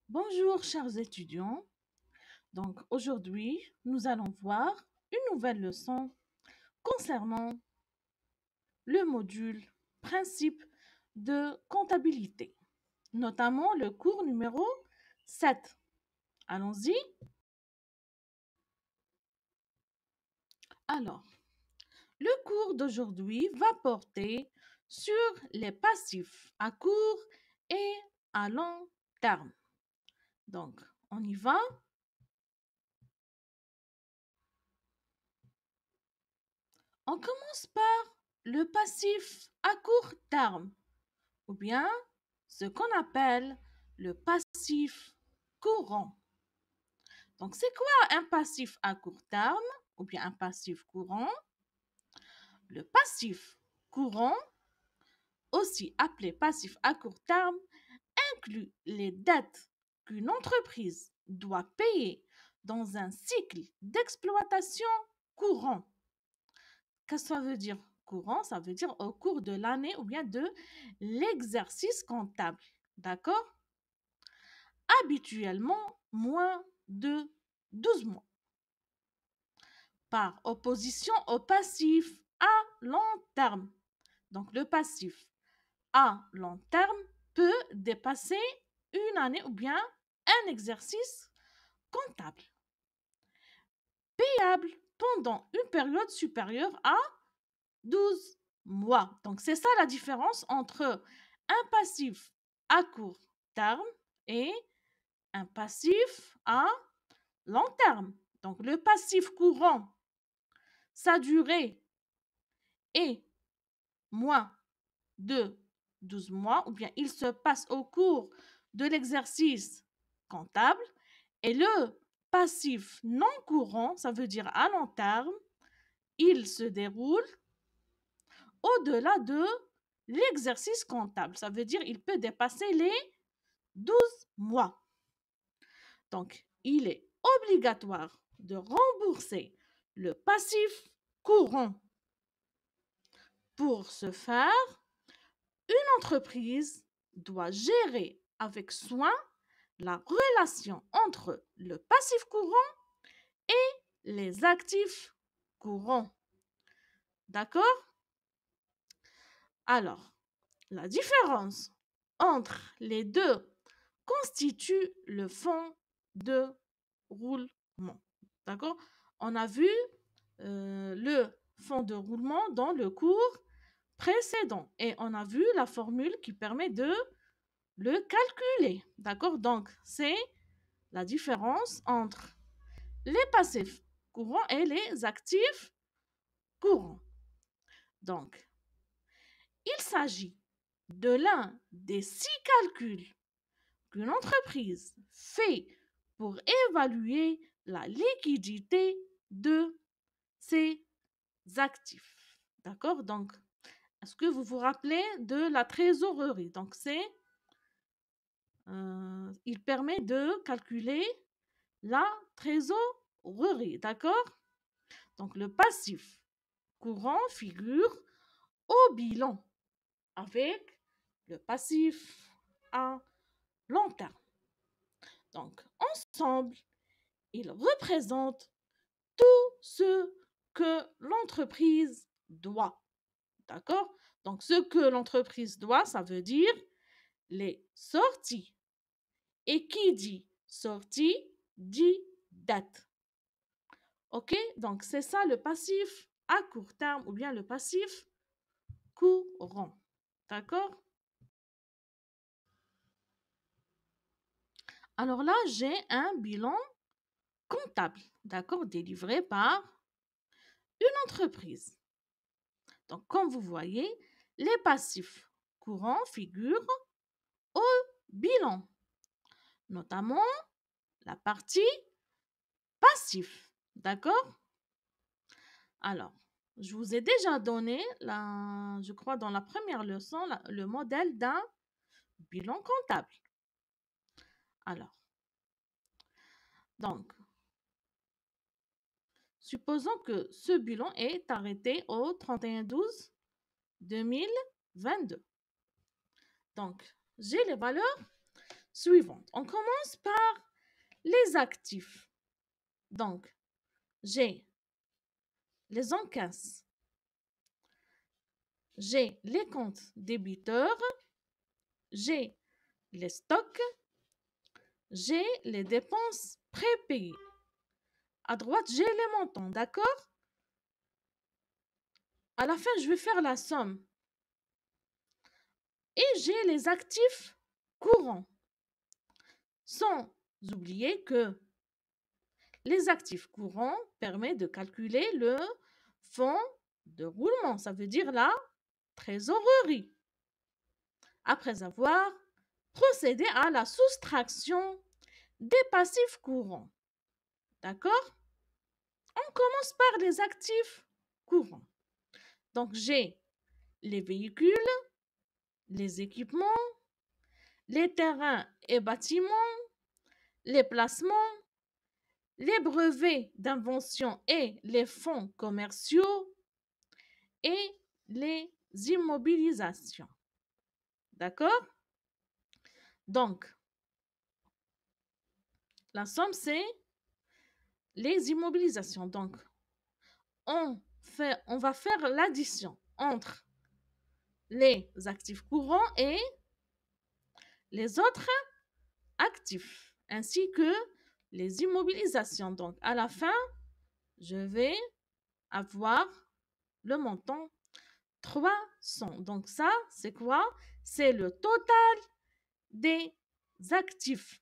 Bonjour chers étudiants. Donc aujourd'hui, nous allons voir une nouvelle leçon concernant le module principe de comptabilité, notamment le cours numéro 7. Allons-y. Alors, le cours d'aujourd'hui va porter sur les passifs à court et à long terme. Donc, on y va. On commence par le passif à court terme, ou bien ce qu'on appelle le passif courant. Donc, c'est quoi un passif à court terme ou bien un passif courant? Le passif courant, aussi appelé passif à court terme, inclut les dettes qu'une entreprise doit payer dans un cycle d'exploitation courant. Qu'est-ce que ça veut dire courant? Ça veut dire au cours de l'année ou bien de l'exercice comptable. D'accord? Habituellement, moins de 12 mois. Par opposition au passif à long terme. Donc, le passif à long terme peut dépasser une année ou bien un exercice comptable. Payable pendant une période supérieure à 12 mois. Donc, c'est ça la différence entre un passif à court terme et un passif à long terme. Donc, le passif courant, sa durée est moins de 12 mois, ou bien il se passe au cours de l'exercice comptable. Et le passif non courant, ça veut dire à long terme, il se déroule au-delà de l'exercice comptable. Ça veut dire il peut dépasser les 12 mois. Donc, il est obligatoire de rembourser le passif courant. Pour ce faire, une entreprise doit gérer avec soin la relation entre le passif courant et les actifs courants. D'accord? Alors, la différence entre les deux constitue le fonds de roulement. D'accord? On a vu le fonds de roulement dans le cours précédent et on a vu la formule qui permet de le calculer. D'accord? Donc, c'est la différence entre les passifs courants et les actifs courants. Donc, il s'agit de l'un des 6 calculs qu'une entreprise fait pour évaluer la liquidité de ses actifs. D'accord? Donc, est-ce que vous vous rappelez de la trésorerie? Donc, il permet de calculer la trésorerie. D'accord? Donc, le passif courant figure au bilan avec le passif à long terme. Donc, ensemble, ils représentent tout ce que l'entreprise doit. D'accord? Donc, ce que l'entreprise doit, ça veut dire les sorties. Et qui dit sortie dit dette. OK? Donc, c'est ça le passif à court terme ou bien le passif courant. D'accord? Alors là, j'ai un bilan comptable, d'accord, délivré par une entreprise. Donc, comme vous voyez, les passifs courants figurent au bilan, notamment la partie passif, d'accord? Alors, je vous ai déjà donné, je crois dans la première leçon, le modèle d'un bilan comptable. Alors, donc, supposons que ce bilan est arrêté au 31/12/2022. Donc, j'ai les valeurs suivantes. On commence par les actifs. Donc, j'ai les encaisses, j'ai les comptes débiteurs, j'ai les stocks, j'ai les dépenses prépayées. À droite, j'ai les montants, d'accord? À la fin, je vais faire la somme. Et j'ai les actifs courants. Sans oublier que les actifs courants permettent de calculer le fonds de roulement. Ça veut dire la trésorerie. Après avoir procédé à la soustraction des passifs courants. D'accord? On commence par les actifs courants. Donc, j'ai les véhicules, les équipements, les terrains et bâtiments, les placements, les brevets d'invention et les fonds commerciaux et les immobilisations. D'accord? Donc, la somme, c'est les immobilisations. Donc, on va faire l'addition entre les actifs courants et les autres actifs, ainsi que les immobilisations. Donc, à la fin, je vais avoir le montant 300. Donc, ça, c'est quoi? C'est le total des actifs.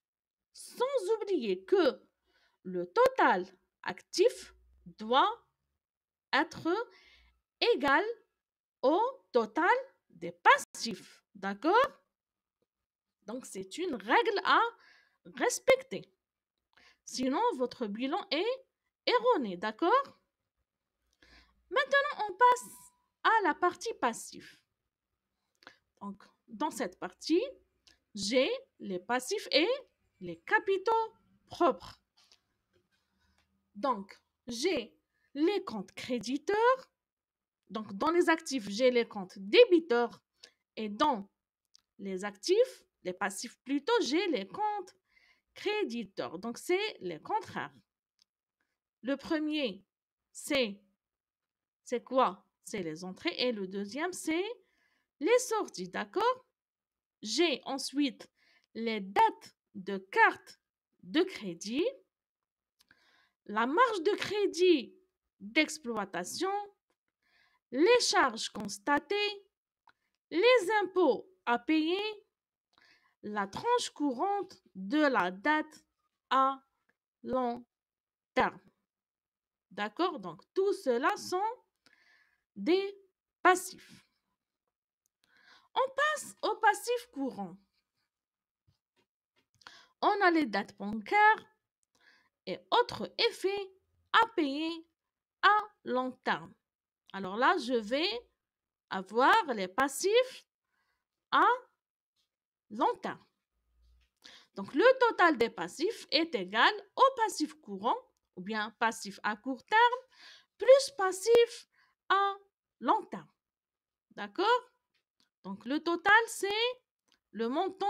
Sans oublier que le total actif doit être égal au total des passifs. D'accord? Donc, c'est une règle à respecter. Sinon, votre bilan est erroné. D'accord? Maintenant, on passe à la partie passive. Donc, dans cette partie, j'ai les passifs et les capitaux propres. Donc, j'ai les comptes créditeurs. Donc, dans les actifs, j'ai les comptes débiteurs. Et dans les actifs, les passifs plutôt, j'ai les comptes créditeurs. Donc, c'est les contraires. Le premier, c'est quoi? C'est les entrées. Et le deuxième, c'est les sorties. D'accord? J'ai ensuite les dates de carte de crédit, la marge de crédit d'exploitation, les charges constatées, les impôts à payer, la tranche courante de la date à long terme. D'accord? Donc, tout cela sont des passifs. On passe aux passifs courants. On a les dates bancaires et autres effets à payer à long terme. Alors là, je vais avoir les passifs à long terme. Donc, le total des passifs est égal au passif courant, ou bien passif à court terme, plus passif à long terme. D'accord? Donc, le total, c'est le montant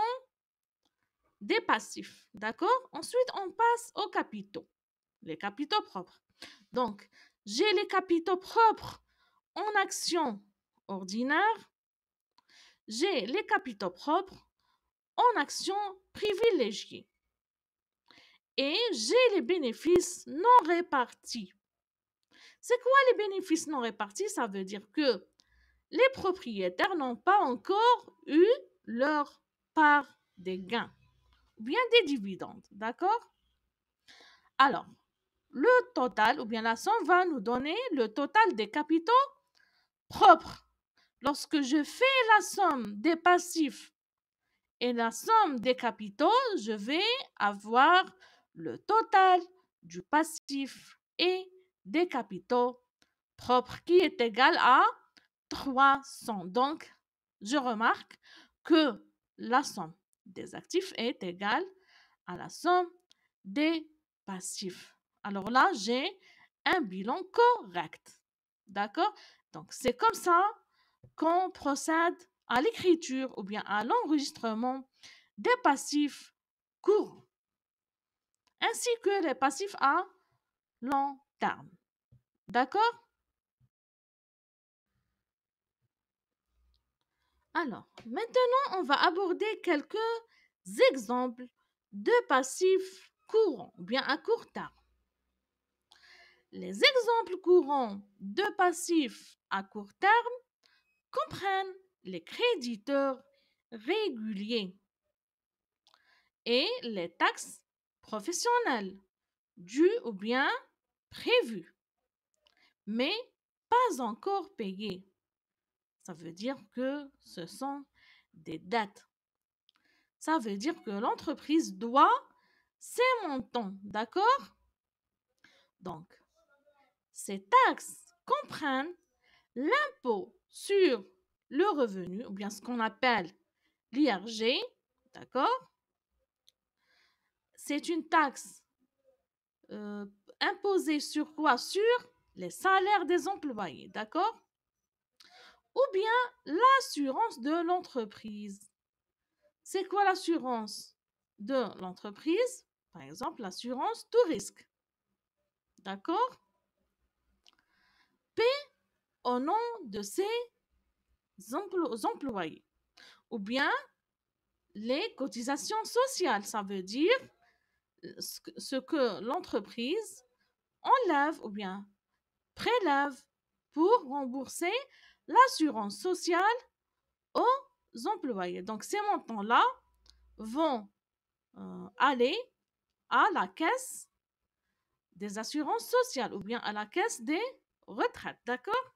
des passifs. D'accord? Ensuite, on passe aux capitaux, les capitaux propres. Donc, j'ai les capitaux propres en actions ordinaires. J'ai les capitaux propres en actions privilégiées. Et j'ai les bénéfices non répartis. C'est quoi les bénéfices non répartis? Ça veut dire que les propriétaires n'ont pas encore eu leur part des gains, ou bien des dividendes. D'accord? Alors, le total, ou bien la somme, va nous donner le total des capitaux propres. Lorsque je fais la somme des passifs et la somme des capitaux, je vais avoir le total du passif et des capitaux propres qui est égal à 300. Donc, je remarque que la somme des actifs est égale à la somme des passifs. Alors là, j'ai un bilan correct. D'accord? Donc, c'est comme ça qu'on procède à l'écriture ou bien à l'enregistrement des passifs courants, ainsi que les passifs à long terme. D'accord? Alors, maintenant, on va aborder quelques exemples de passifs courants, ou bien à court terme. Les exemples courants de passifs à court terme comprennent les créditeurs réguliers et les taxes professionnelles dues ou bien prévues, mais pas encore payées. Ça veut dire que ce sont des dettes. Ça veut dire que l'entreprise doit ces montants, d'accord? Donc, ces taxes comprennent l'impôt sur le revenu, ou bien ce qu'on appelle l'IRG, d'accord? C'est une taxe euh, imposée sur quoi? Sur les salaires des employés, d'accord? Ou bien l'assurance de l'entreprise. C'est quoi l'assurance de l'entreprise? Par exemple, l'assurance tout risque, d'accord? Paie au nom de ses employés. Ou bien les cotisations sociales, ça veut dire ce que l'entreprise enlève ou bien prélève pour rembourser l'assurance sociale aux employés. Donc ces montants-là vont aller à la caisse des assurances sociales ou bien à la caisse des retraites, d'accord?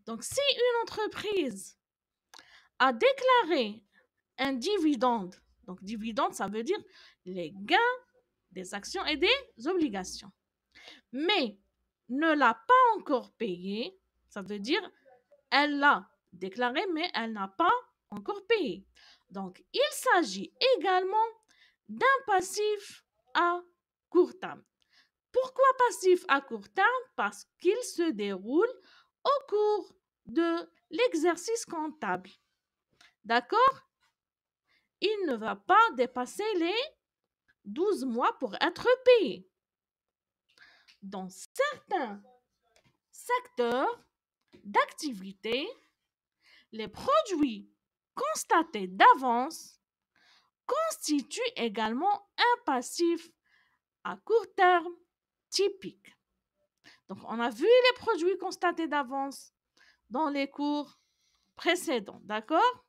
Donc si une entreprise a déclaré un dividende, donc dividende, ça veut dire les gains des actions et des obligations, mais ne l'a pas encore payé, ça veut dire elle l'a déclaré, mais elle n'a pas encore payé. Donc, il s'agit également d'un passif à court terme. Pourquoi passif à court terme? Parce qu'il se déroule au cours de l'exercice comptable. D'accord? Il ne va pas dépasser les 12 mois pour être payé. Dans certains secteurs d'activité, les produits constatés d'avance constituent également un passif à court terme typique. Donc, on a vu les produits constatés d'avance dans les cours précédents, d'accord?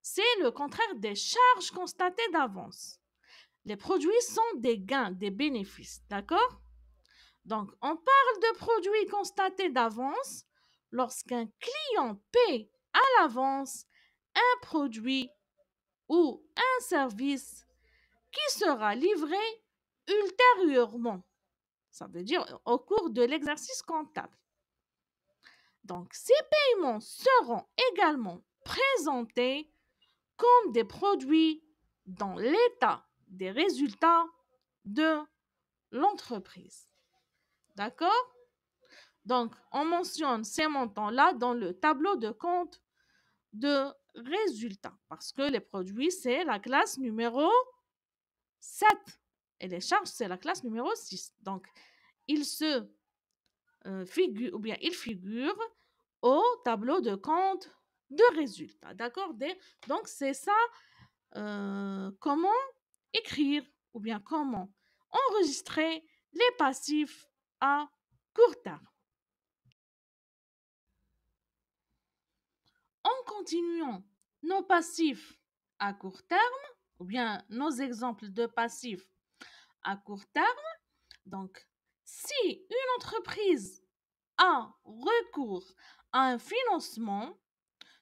C'est le contraire des charges constatées d'avance. Les produits sont des gains, des bénéfices, d'accord? Donc, on parle de produits constatés d'avance lorsqu'un client paie à l'avance un produit ou un service qui sera livré ultérieurement. Ça veut dire au cours de l'exercice comptable. Donc, ces paiements seront également présentés comme des produits dans l'état des résultats de l'entreprise. D'accord? Donc, on mentionne ces montants-là dans le tableau de compte de résultats parce que les produits, c'est la classe numéro 7 et les charges, c'est la classe numéro 6. Donc, ils se figurent ou bien ils figurent au tableau de compte de résultats. D'accord? Donc, c'est ça, comment écrire ou bien comment enregistrer les passifs à court terme. En continuant nos passifs à court terme, ou bien nos exemples de passifs à court terme, donc si une entreprise a recours à un financement,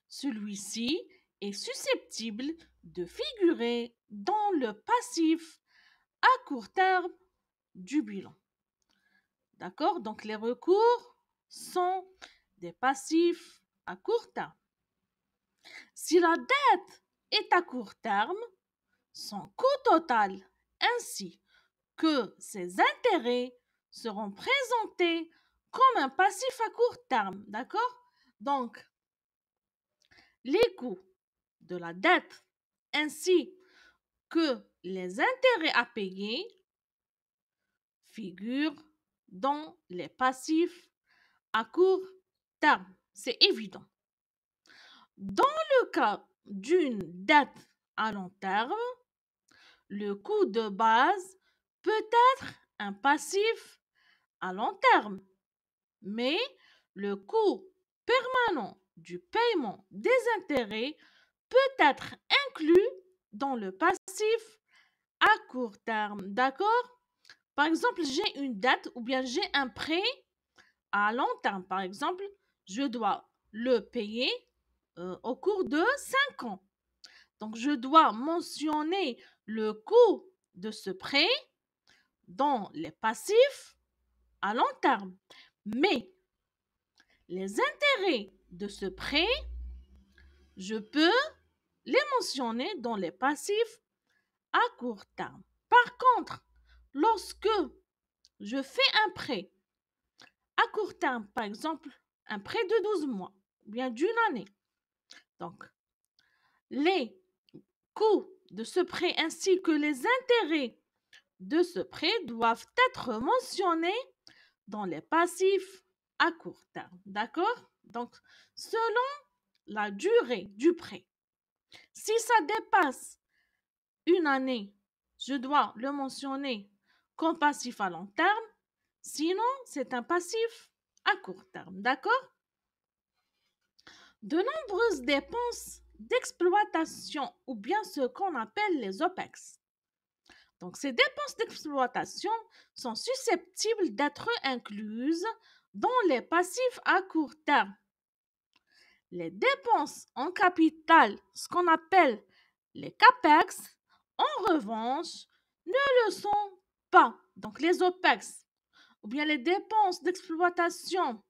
celui-ci est susceptible de figurer dans le passif à court terme du bilan. D'accord? Donc les recours sont des passifs à court terme. Si la dette est à court terme, son coût total ainsi que ses intérêts seront présentés comme un passif à court terme. D'accord? Donc, les coûts de la dette ainsi que les intérêts à payer figurent dans les passifs à court terme. C'est évident. Dans le cas d'une dette à long terme, le coût de base peut être un passif à long terme, mais le coût permanent du paiement des intérêts peut être inclus dans le passif à court terme. D'accord? Par exemple, j'ai une dette ou bien j'ai un prêt à long terme. Par exemple, je dois le payer au cours de 5 ans. Donc, je dois mentionner le coût de ce prêt dans les passifs à long terme. Mais les intérêts de ce prêt, je peux les mentionner dans les passifs à court terme. Par contre, lorsque je fais un prêt à court terme, par exemple, un prêt de 12 mois, ou bien d'une année, donc les coûts de ce prêt ainsi que les intérêts de ce prêt doivent être mentionnés dans les passifs à court terme. D'accord? Donc, selon la durée du prêt, si ça dépasse une année, je dois le mentionner comme passif à long terme. Sinon, c'est un passif à court terme. D'accord? De nombreuses dépenses d'exploitation ou bien ce qu'on appelle les OPEX. Donc, ces dépenses d'exploitation sont susceptibles d'être incluses dans les passifs à court terme. Les dépenses en capital, ce qu'on appelle les CAPEX, en revanche, ne le sont pas. Donc, les OPEX ou bien les dépenses d'exploitation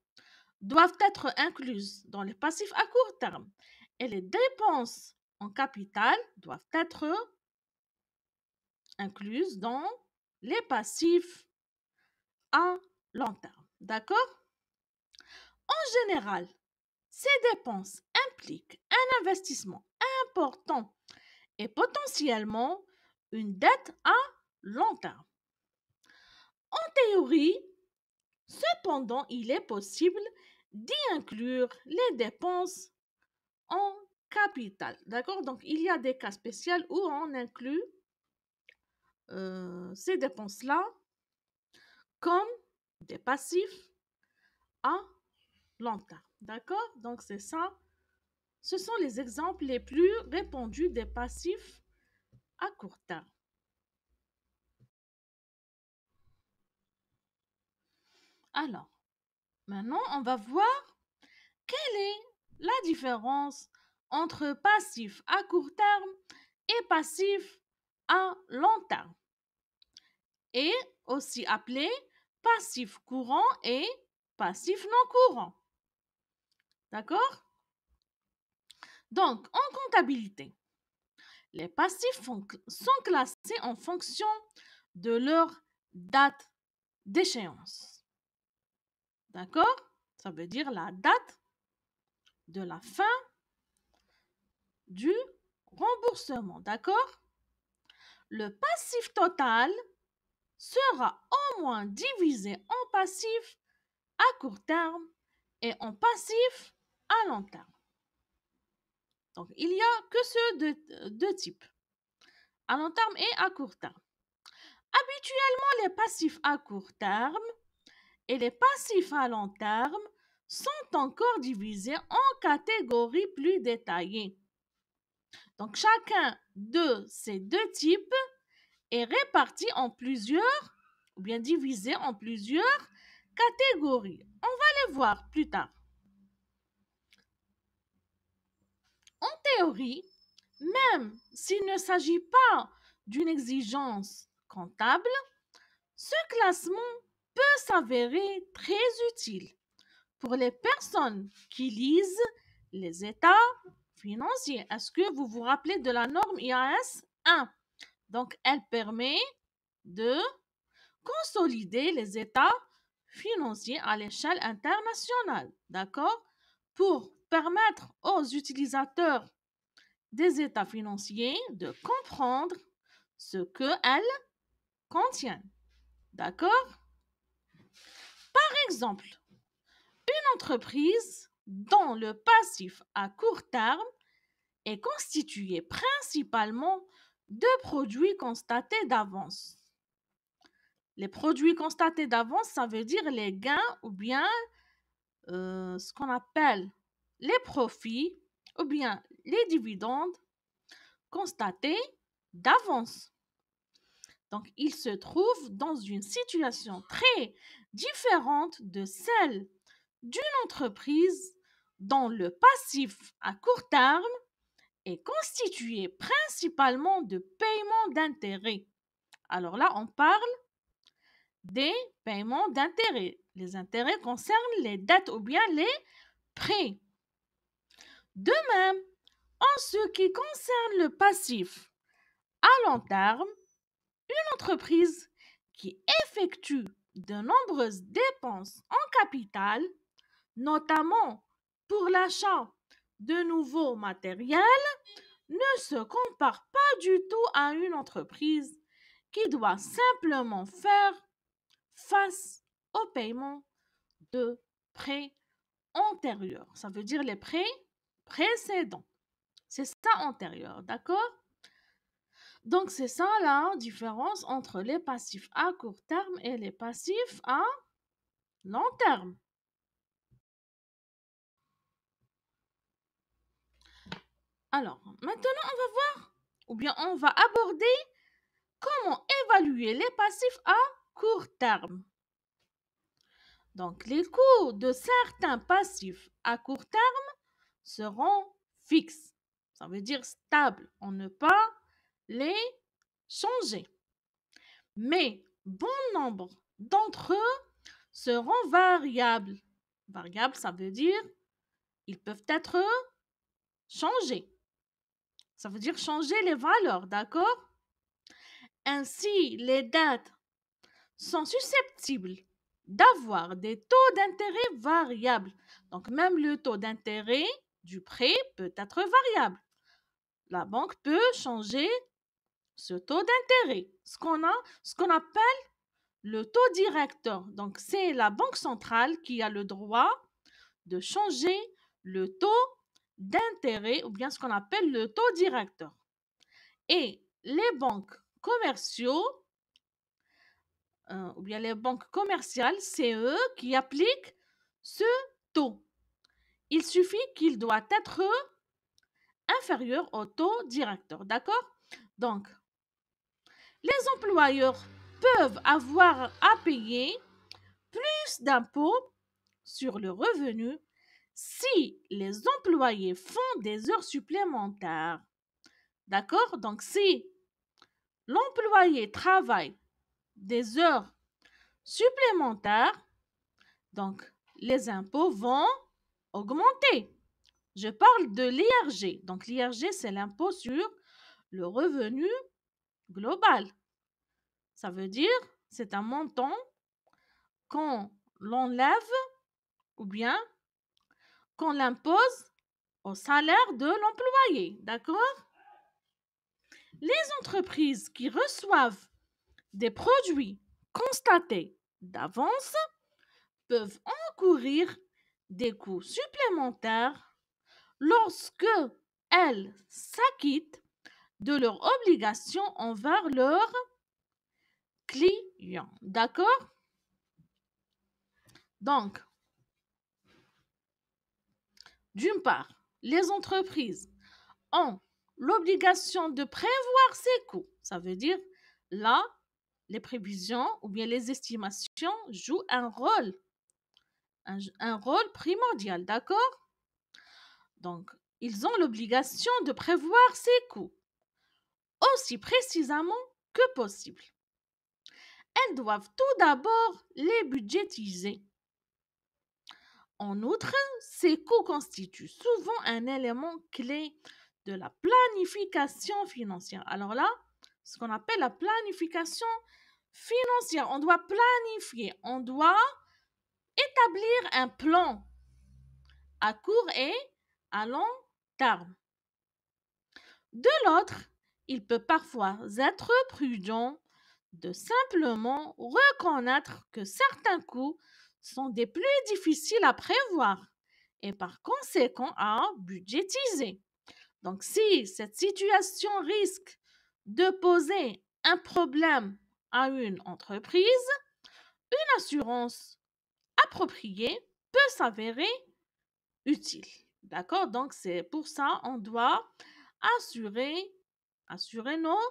doivent être incluses dans les passifs à court terme et les dépenses en capital doivent être incluses dans les passifs à long terme. D'accord? En général, ces dépenses impliquent un investissement important et potentiellement une dette à long terme. En théorie, cependant, il est possible d'y inclure les dépenses en capital. D'accord? Donc, il y a des cas spéciaux où on inclut ces dépenses-là comme des passifs à long terme. D'accord? Donc, c'est ça. Ce sont les exemples les plus répandus des passifs à court terme. Alors, maintenant, on va voir quelle est la différence entre passif à court terme et passif à long terme, et aussi appelé passif courant et passif non courant. D'accord? Donc, en comptabilité, les passifs sont classés en fonction de leur date d'échéance. D'accord? Ça veut dire la date de la fin du remboursement. D'accord? Le passif total sera au moins divisé en passif à court terme et en passif à long terme. Donc, il n'y a que ceux deux types, à long terme et à court terme. Habituellement, les passifs à court terme et les passifs à long terme sont encore divisés en catégories plus détaillées. Donc, chacun de ces deux types est réparti en plusieurs, ou bien divisé en plusieurs catégories. On va les voir plus tard. En théorie, même s'il ne s'agit pas d'une exigence comptable, ce classement peut s'avérer très utile pour les personnes qui lisent les états financiers. Est-ce que vous vous rappelez de la norme IAS 1? Donc, elle permet de consolider les états financiers à l'échelle internationale, d'accord? Pour permettre aux utilisateurs des états financiers de comprendre ce qu'elles contiennent. D'accord? Par exemple, une entreprise dont le passif à court terme est constitué principalement de produits constatés d'avance. Les produits constatés d'avance, ça veut dire les gains ou bien ce qu'on appelle les profits ou bien les dividendes constatés d'avance. Donc, il se trouve dans une situation très différente de celle d'une entreprise dont le passif à court terme est constitué principalement de paiements d'intérêts. Alors là, on parle des paiements d'intérêts. Les intérêts concernent les dettes ou bien les prêts. De même, en ce qui concerne le passif à long terme, une entreprise qui effectue de nombreuses dépenses en capital, notamment pour l'achat de nouveaux matériels, ne se compare pas du tout à une entreprise qui doit simplement faire face au paiement de prêts antérieurs. Ça veut dire les prêts précédents. C'est ça antérieur, d'accord? Donc, c'est ça la différence entre les passifs à court terme et les passifs à long terme. Alors, maintenant, on va voir, ou bien on va aborder comment évaluer les passifs à court terme. Donc, les coûts de certains passifs à court terme seront fixes. Ça veut dire stables. On ne peut pas les changer. Mais bon nombre d'entre eux seront variables. Variables, ça veut dire ils peuvent être changés. Ça veut dire changer les valeurs, d'accord? Ainsi, les dates sont susceptibles d'avoir des taux d'intérêt variables. Donc, même le taux d'intérêt du prêt peut être variable. La banque peut changer ce taux d'intérêt, ce qu'on appelle le taux directeur. Donc, c'est la banque centrale qui a le droit de changer le taux d'intérêt ou bien ce qu'on appelle le taux directeur. Et les banques commerciaux ou bien les banques commerciales, c'est eux qui appliquent ce taux. Il suffit qu'il doit être inférieur au taux directeur, d'accord? Donc, les employeurs peuvent avoir à payer plus d'impôts sur le revenu si les employés font des heures supplémentaires. D'accord? Donc, si l'employé travaille des heures supplémentaires, donc les impôts vont augmenter. Je parle de l'IRG. Donc, l'IRG, c'est l'impôt sur le revenu global. Ça veut dire, c'est un montant qu'on l'enlève ou bien qu'on l'impose au salaire de l'employé. D'accord? Les entreprises qui reçoivent des produits constatés d'avance peuvent encourir des coûts supplémentaires lorsque elles s'acquittent de leurs obligations envers leurs clients. D'accord? Donc, d'une part, les entreprises ont l'obligation de prévoir ces coûts. Ça veut dire, là, les prévisions ou bien les estimations jouent un rôle primordial, d'accord? Donc, ils ont l'obligation de prévoir ces coûts aussi précisément que possible. Elles doivent tout d'abord les budgétiser. En outre, ces coûts constituent souvent un élément clé de la planification financière. Alors là, ce qu'on appelle la planification financière, on doit planifier, on doit établir un plan à court et à long terme. De l'autre, il peut parfois être prudent de simplement reconnaître que certains coûts sont des plus difficiles à prévoir et par conséquent à budgétiser. Donc, si cette situation risque de poser un problème à une entreprise, une assurance appropriée peut s'avérer utile. D'accord? Donc, c'est pour ça on doit assurer, assurer nos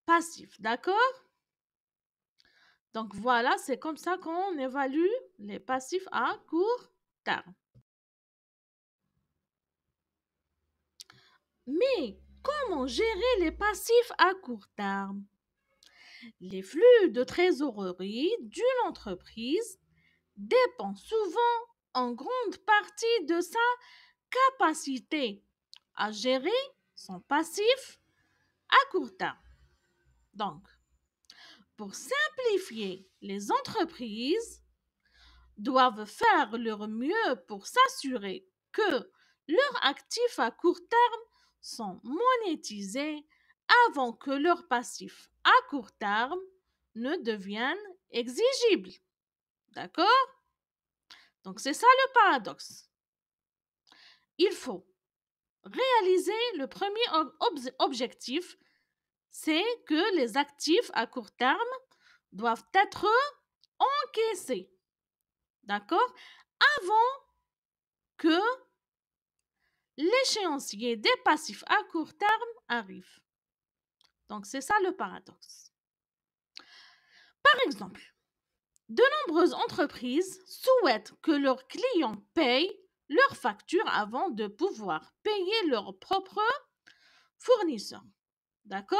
passifs. D'accord? Donc, voilà, c'est comme ça qu'on évalue les passifs à court terme. Mais comment gérer les passifs à court terme? Les flux de trésorerie d'une entreprise dépendent souvent en grande partie de sa capacité à gérer son passif à court terme. Donc, pour simplifier, les entreprises doivent faire leur mieux pour s'assurer que leurs actifs à court terme sont monétisés avant que leurs passifs à court terme ne deviennent exigibles. D'accord? Donc c'est ça le paradoxe. Il faut réaliser le premier objectif, c'est que les actifs à court terme doivent être encaissés. D'accord? Avant que l'échéancier des passifs à court terme arrive. Donc, c'est ça le paradoxe. Par exemple, de nombreuses entreprises souhaitent que leurs clients payent leurs factures avant de pouvoir payer leurs propres fournisseurs. D'accord?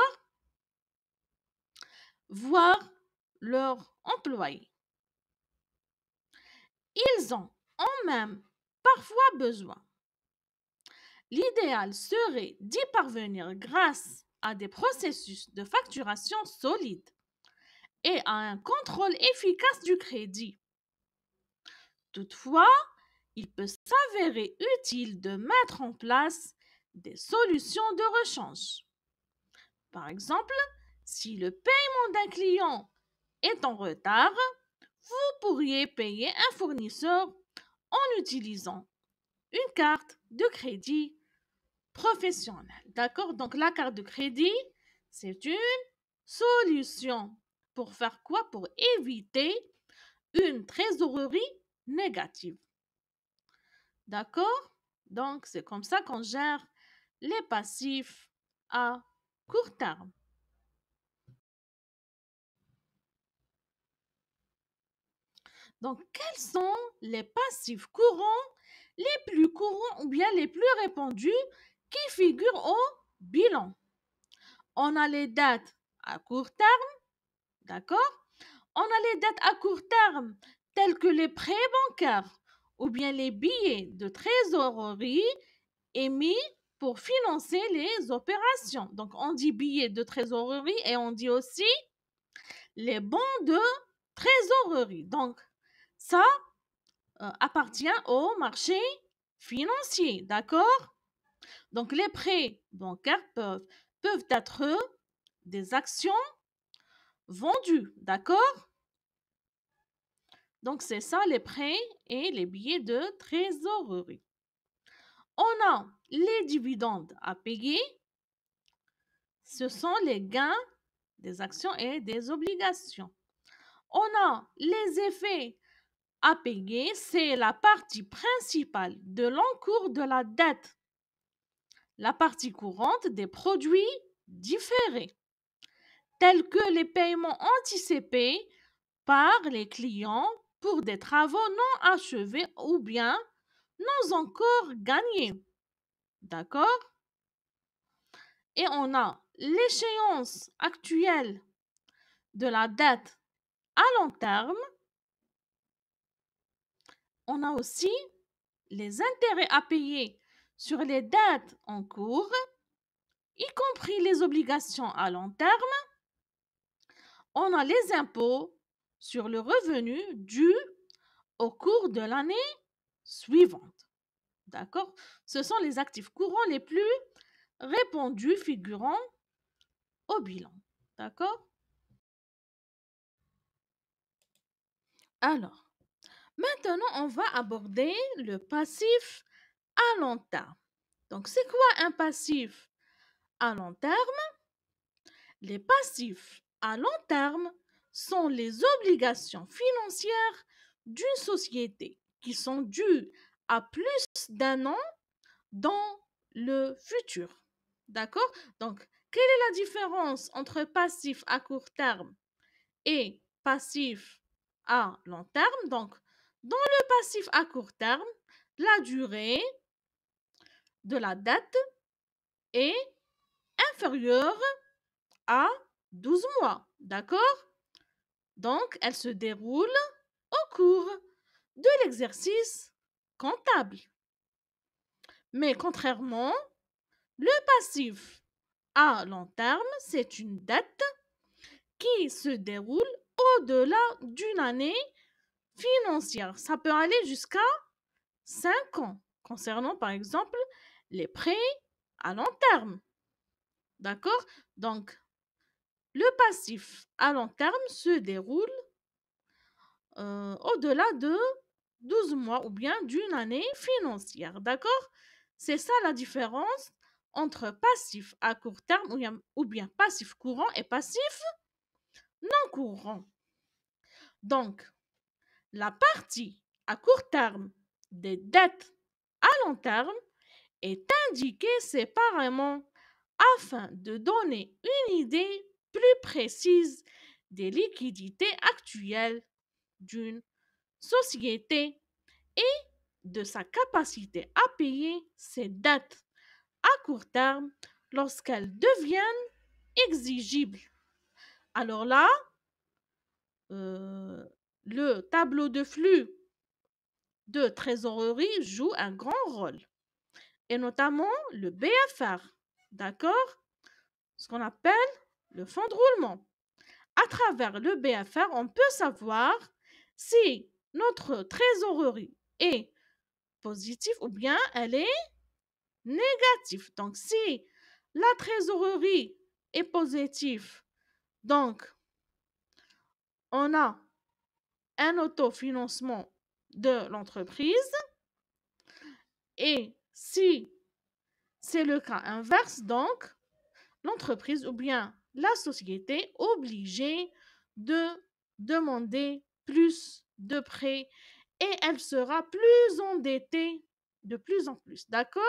Voire leurs employés. Ils ont en même parfois besoin. L'idéal serait d'y parvenir grâce à des processus de facturation solides et à un contrôle efficace du crédit. Toutefois, il peut s'avérer utile de mettre en place des solutions de rechange. Par exemple, si le paiement d'un client est en retard, vous pourriez payer un fournisseur en utilisant une carte de crédit professionnelle. D'accord? Donc la carte de crédit, c'est une solution. Pour faire quoi? Pour éviter une trésorerie négative. D'accord? Donc, c'est comme ça qu'on gère les passifs à court terme. Donc, quels sont les passifs courants les plus courants ou bien les plus répandus qui figurent au bilan? On a les dettes à court terme, d'accord? On a les dettes à court terme telles que les prêts bancaires ou bien les billets de trésorerie émis pour financer les opérations. Donc, on dit billets de trésorerie et on dit aussi les bons de trésorerie. Donc, ça appartient au marché financier, d'accord? Donc, les prêts bancaires peuvent être des actions vendues, d'accord? Donc, c'est ça les prêts et les billets de trésorerie. On a les dividendes à payer. Ce sont les gains des actions et des obligations. On a les effets à payer, c'est la partie principale de l'encours de la dette, la partie courante des produits différés, tels que les paiements anticipés par les clients pour des travaux non achevés ou bien non encore gagnés. D'accord? Et on a l'échéance actuelle de la dette à long terme. On a aussi les intérêts à payer sur les dettes en cours, y compris les obligations à long terme. On a les impôts sur le revenu dû au cours de l'année suivante. D'accord? Ce sont les actifs courants les plus répandus figurant au bilan. D'accord? Alors, maintenant, on va aborder le passif à long terme. Donc, c'est quoi un passif à long terme? Les passifs à long terme sont les obligations financières d'une société qui sont dues à plus d'un an dans le futur. D'accord? Donc, quelle est la différence entre passif à court terme et passif à long terme? Donc, dans le passif à court terme, la durée de la dette est inférieure à 12 mois. D'accord? Donc, elle se déroule au cours de l'exercice comptable. Mais contrairement, le passif à long terme, c'est une dette qui se déroule au-delà d'une année financière. Ça peut aller jusqu'à 5 ans, concernant par exemple les prêts à long terme. D'accord? Donc, le passif à long terme se déroule au-delà de 12 mois ou bien d'une année financière. D'accord? C'est ça la différence entre passif à court terme ou bien passif courant et passif non courant. Donc, la partie à court terme des dettes à long terme est indiquée séparément afin de donner une idée plus précise des liquidités actuelles d'une société et de sa capacité à payer ses dettes à court terme lorsqu'elles deviennent exigibles. Alors là, euh, le tableau de flux de trésorerie joue un grand rôle, et notamment le BFR, d'accord? Ce qu'on appelle le fonds de roulement. À travers le BFR, on peut savoir si notre trésorerie est positive ou bien elle est négative. Donc, si la trésorerie est positive, donc on a un autofinancement de l'entreprise. Et si c'est le cas inverse, donc l'entreprise ou bien la société est obligée de demander plus de prêts et elle sera plus endettée de plus en plus. D'accord?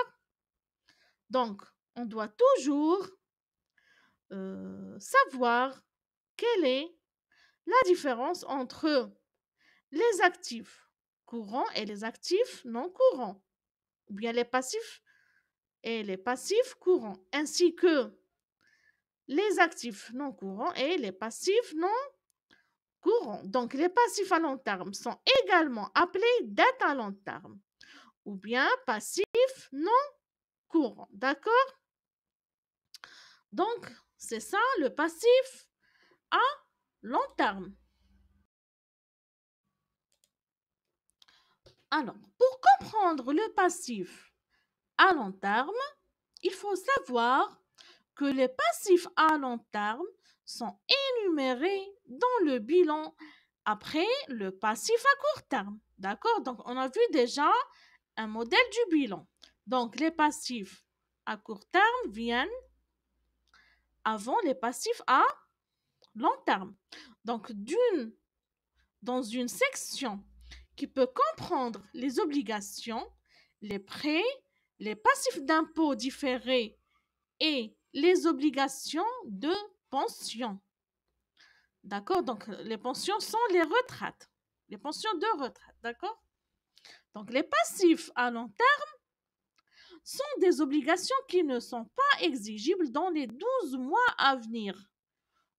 Donc, on doit toujours savoir quelle est la différence entre les actifs courants et les actifs non courants, ou bien les passifs et les passifs courants, ainsi que les actifs non courants et les passifs non courants. Donc, les passifs à long terme sont également appelés dettes à long terme ou bien passifs non courants. D'accord? Donc, c'est ça le passif à long terme. Alors, pour comprendre le passif à long terme, il faut savoir que les passifs à long terme sont énumérés dans le bilan après le passif à court terme. D'accord? Donc, on a vu déjà un modèle du bilan. Donc, les passifs à court terme viennent avant les passifs à long terme. Donc, dans une section qui peut comprendre les obligations, les prêts, les passifs d'impôts différés et les obligations de pension. D'accord? Donc, les pensions sont les retraites. Les pensions de retraite. D'accord? Donc, les passifs à long terme sont des obligations qui ne sont pas exigibles dans les 12 mois à venir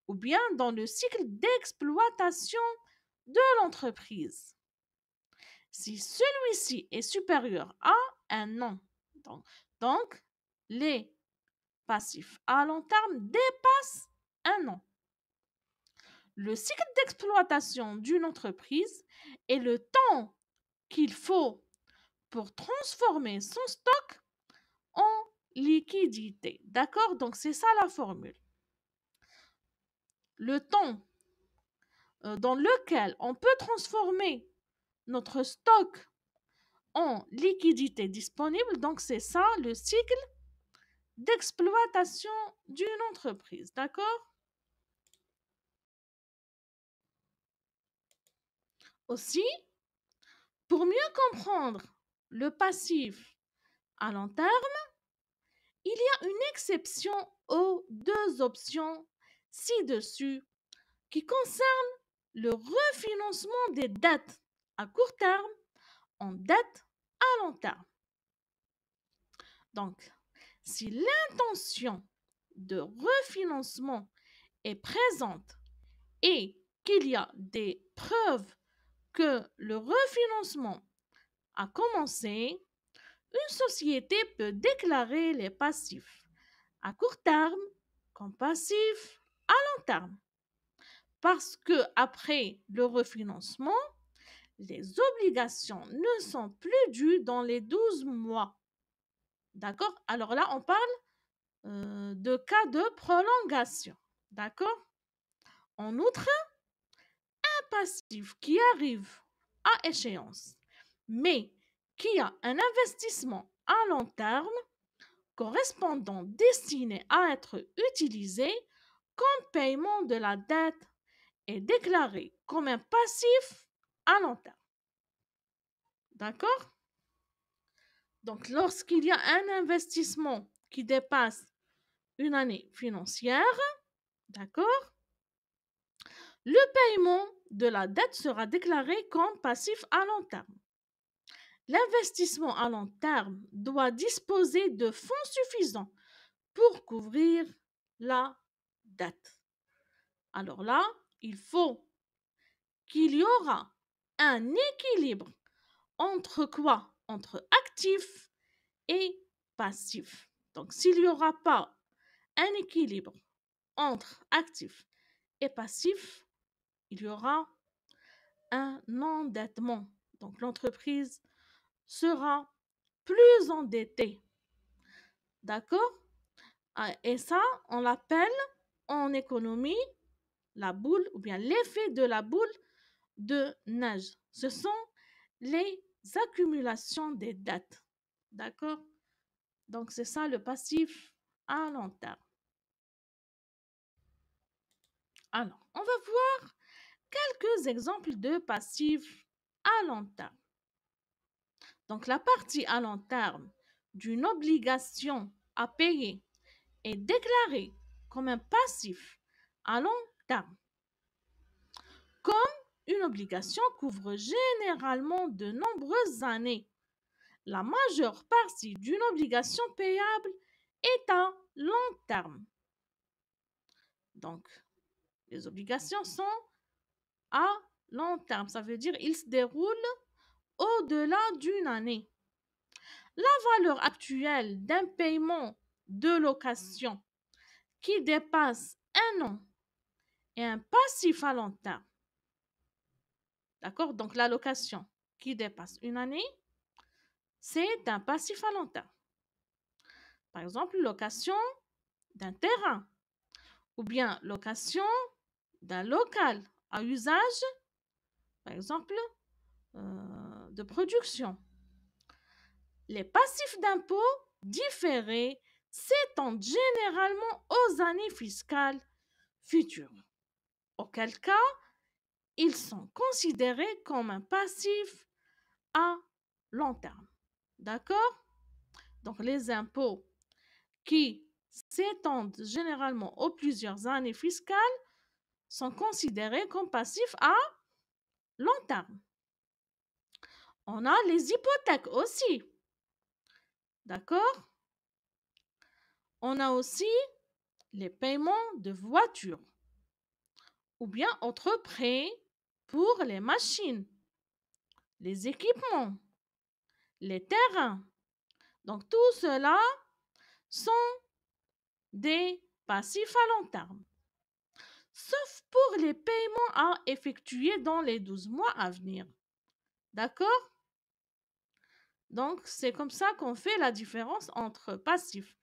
ou bien dans le cycle d'exploitation de l'entreprise. Si celui-ci est supérieur à un an, donc les passifs à long terme dépassent un an. Le cycle d'exploitation d'une entreprise est le temps qu'il faut pour transformer son stock en liquidité. D'accord? Donc, c'est ça la formule. le temps dans lequel on peut transformer notre stock en liquidité disponible. Donc, c'est ça le cycle d'exploitation d'une entreprise. D'accord? Aussi, pour mieux comprendre le passif à long terme, il y a une exception aux deux options ci-dessus qui concernent le refinancement des dettes à court terme en dettes à long terme. Donc, si l'intention de refinancement est présente et qu'il y a des preuves que le refinancement a commencé, une société peut déclarer les passifs à court terme comme passifs à long terme. Parce que après le refinancement, les obligations ne sont plus dues dans les 12 mois. D'accord? Alors là, on parle de cas de prolongation. D'accord? En outre, un passif qui arrive à échéance, mais qui a un investissement à long terme correspondant destiné à être utilisé comme paiement de la dette est déclaré comme un passif à long terme. D'accord? Donc, lorsqu'il y a un investissement qui dépasse une année financière, d'accord, le paiement de la dette sera déclaré comme passif à long terme. L'investissement à long terme doit disposer de fonds suffisants pour couvrir la dette. Alors là, il faut qu'il y aura un équilibre entre quoi? Entre actif et passif. Donc, s'il n'y aura pas un équilibre entre actif et passif, il y aura un endettement. Donc, l'entreprise sera plus endettée. D'accord? Et ça, on l'appelle en économie la boule ou bien l'effet de la boule de neige. Ce sont les accumulations des dettes. D'accord? Donc, c'est ça le passif à long terme. Alors, on va voir quelques exemples de passifs à long terme. Donc, la partie à long terme d'une obligation à payer est déclarée comme un passif à long terme. Comme une obligation couvre généralement de nombreuses années, la majeure partie d'une obligation payable est à long terme. Donc, les obligations sont à long terme. Ça veut dire qu'ils se déroulent au-delà d'une année. La valeur actuelle d'un paiement de location qui dépasse un an est un passif à long terme. D'accord? Donc, la location qui dépasse une année, c'est un passif à long terme. Par exemple, location d'un terrain ou bien location d'un local à usage, par exemple, de production. Les passifs d'impôt différés s'étendent généralement aux années fiscales futures, auquel cas ils sont considérés comme un passif à long terme. D'accord? Donc les impôts qui s'étendent généralement aux plusieurs années fiscales sont considérés comme passifs à long terme. On a les hypothèques aussi. D'accord? On a aussi les paiements de voitures ou bien autres prêts pour les machines, les équipements, les terrains. Donc tout cela sont des passifs à long terme. Sauf pour les paiements à effectuer dans les 12 mois à venir. D'accord? Donc, c'est comme ça qu'on fait la différence entre passif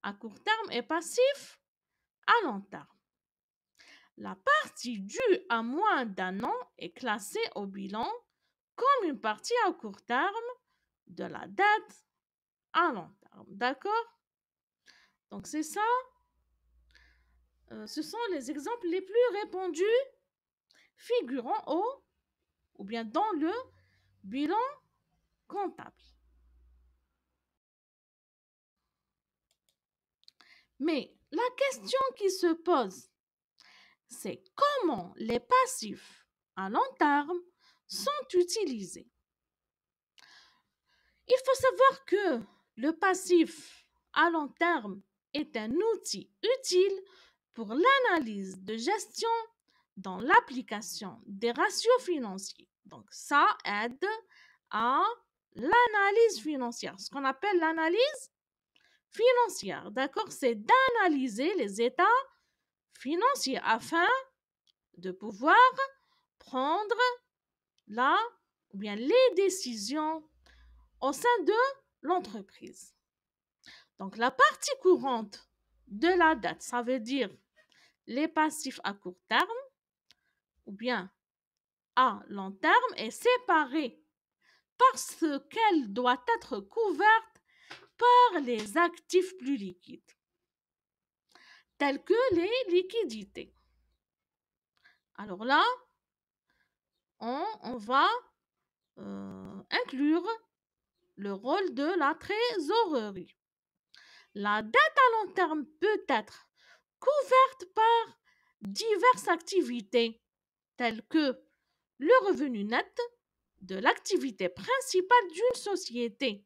à court terme et passif à long terme. La partie due à moins d'un an est classée au bilan comme une partie à court terme de la dette à long terme. D'accord? Donc c'est ça. Ce sont les exemples les plus répandus figurant au ou bien dans le bilan comptable. Mais la question qui se pose, c'est comment les passifs à long terme sont utilisés. Il faut savoir que le passif à long terme est un outil utile pour l'analyse de gestion dans l'application des ratios financiers. Donc, ça aide à l'analyse financière. Ce qu'on appelle l'analyse financière, d'accord? C'est d'analyser les états financiers afin de pouvoir prendre la ou bien les décisions au sein de l'entreprise. Donc, la partie courante de la dette, ça veut dire les passifs à court terme ou bien à long terme est séparée parce qu'elle doit être couverte par les actifs plus liquides, tels que les liquidités. Alors là, on va inclure le rôle de la trésorerie. La dette à long terme peut être couverte par diverses activités, telles que le revenu net de l'activité principale d'une société,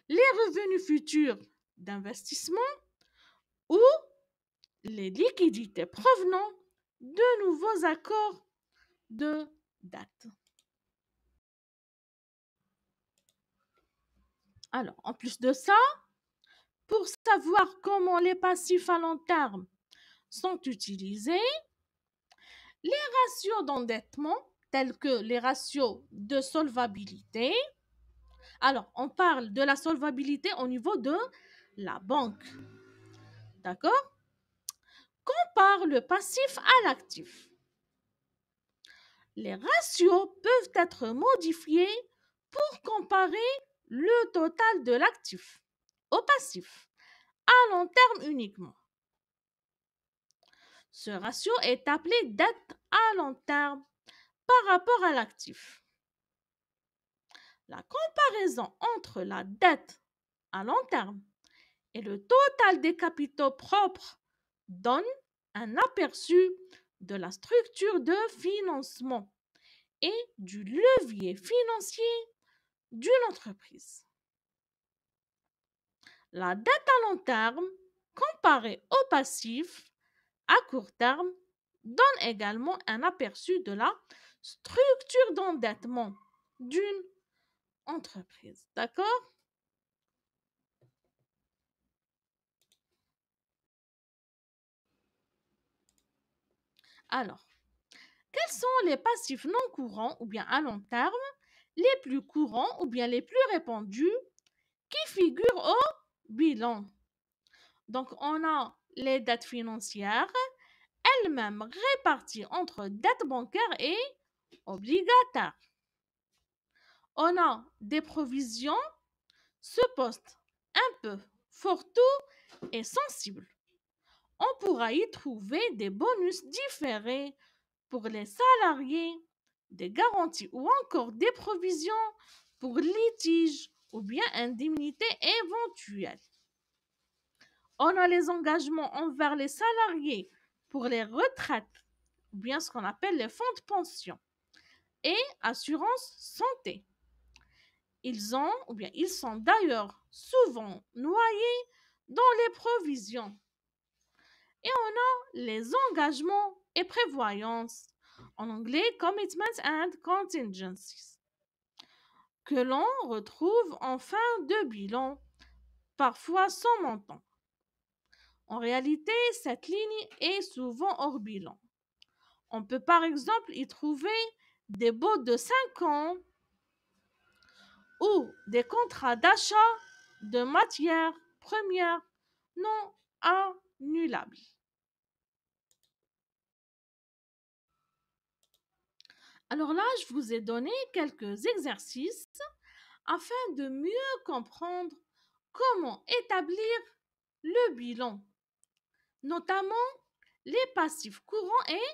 les revenus futurs d'investissement ou les liquidités provenant de nouveaux accords de dette. Alors, en plus de ça, pour savoir comment les passifs à long terme sont utilisés, les ratios d'endettement, tels que les ratios de solvabilité. Alors, on parle de la solvabilité au niveau de la banque. D'accord? Compare le passif à l'actif. Les ratios peuvent être modifiés pour comparer le total de l'actif au passif à long terme uniquement. Ce ratio est appelé dette à long terme par rapport à l'actif. La comparaison entre la dette à long terme et le total des capitaux propres donne un aperçu de la structure de financement et du levier financier d'une entreprise. La dette à long terme, comparée au passif à court terme, donne également un aperçu de la structure d'endettement d'une entreprise. D'accord? Alors, quels sont les passifs non courants ou bien à long terme les plus courants ou bien les plus répandus qui figurent au bilan? Donc, on a les dettes financières, elles-mêmes réparties entre dettes bancaires et obligataires. On a des provisions, ce poste un peu fourre-tout et sensible. On pourra y trouver des bonus différés pour les salariés, des garanties ou encore des provisions pour litiges ou bien indemnités éventuelles. On a les engagements envers les salariés pour les retraites ou bien ce qu'on appelle les fonds de pension et assurance santé. Ils sont d'ailleurs souvent noyés dans les provisions. Et on a les engagements et prévoyances, en anglais Commitments and Contingencies, que l'on retrouve en fin de bilan, parfois sans montant. En réalité, cette ligne est souvent hors bilan. On peut par exemple y trouver des baux de 5 ans ou des contrats d'achat de matières premières non annulables. Alors là, je vous ai donné quelques exercices afin de mieux comprendre comment établir le bilan, notamment les passifs courants et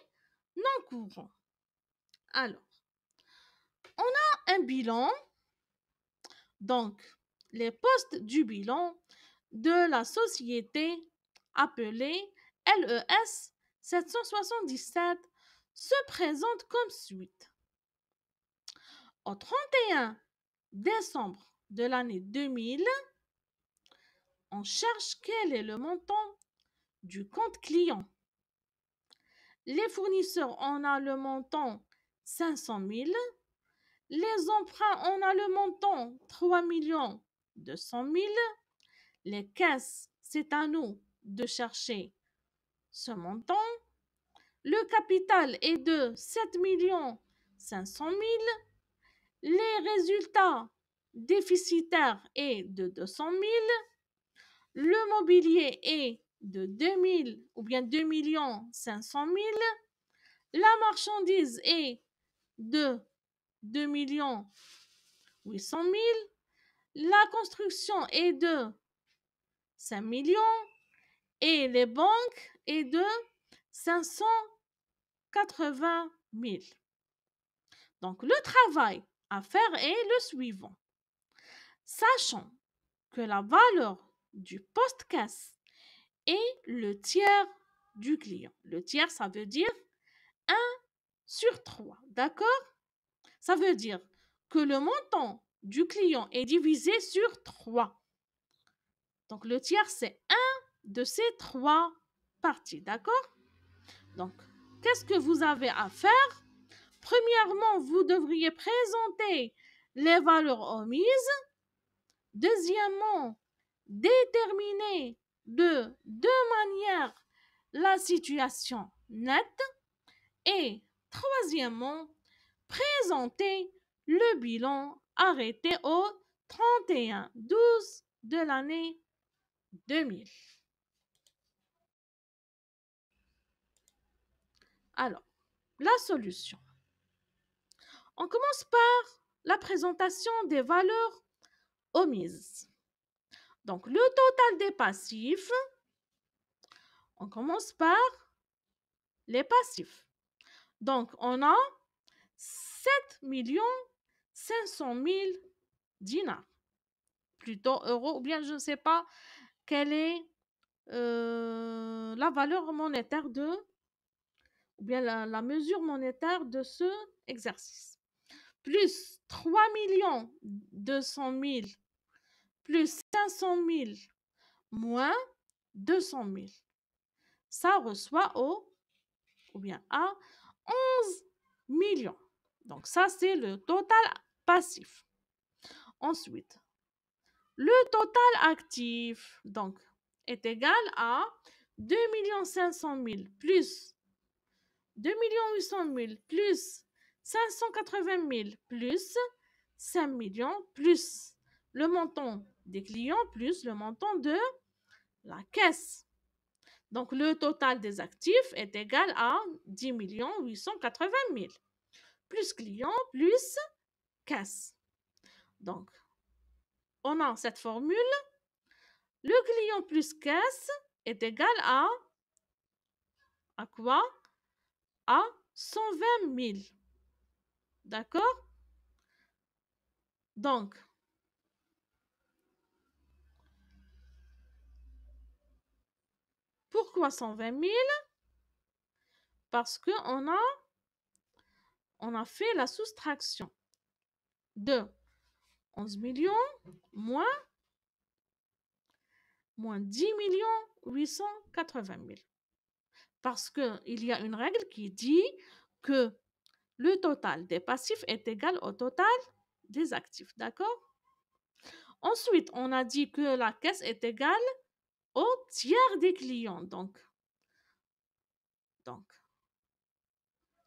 non courants. Alors, on a un bilan, donc les postes du bilan de la société appelée LES 777 se présentent comme suit. Au 31 décembre de l'année 2000, on cherche quel est le montant du compte client. Les fournisseurs, on a le montant 500 000. Les emprunts, on a le montant 3 200 000. Les caisses, c'est à nous de chercher ce montant. Le capital est de 7 500 000. Les résultats déficitaires est de 200 000. Le mobilier est de 2 000 ou bien 2 500 000. La marchandise est de 2 800 000. La construction est de 5 millions et les banques est de 580 000. Donc, le travail à faire est le suivant. Sachant que la valeur du poste-caisse est le tiers du client. Le tiers, ça veut dire 1 sur 3, d'accord? Ça veut dire que le montant du client est divisé sur 3. Donc, le tiers, c'est 1 de ces 3 parties, d'accord? Donc, qu'est-ce que vous avez à faire? Premièrement, vous devriez présenter les valeurs omises. Deuxièmement, déterminer de deux manières la situation nette. Et troisièmement, présenter le bilan arrêté au 31/12 de l'année 2000. Alors, la solution. On commence par la présentation des valeurs omises. Donc, le total des passifs, on commence par les passifs. Donc, on a 7 500 000 dinars, plutôt euros, ou bien je ne sais pas quelle est la valeur monétaire ou bien la mesure monétaire de ce exercice. Plus 3 200 000 plus 500 000 moins 200 000. Ça reçoit ou bien à 11 millions. Donc ça, c'est le total passif. Ensuite, le total actif donc, est égal à 2 500 000 plus 2 800 000 plus 580 000 plus 5 millions plus le montant des clients plus le montant de la caisse. Donc, le total des actifs est égal à 10 880 000 plus clients plus caisse. Donc, on a cette formule. Le client plus caisse est égal à quoi? À 120 000. D'accord? Donc, pourquoi 120 000? Parce qu'on a fait la soustraction de 11 millions moins 10 880 000. Parce qu'il y a une règle qui dit que le total des passifs est égal au total des actifs. D'accord? Ensuite, on a dit que la caisse est égale au tiers des clients. Donc,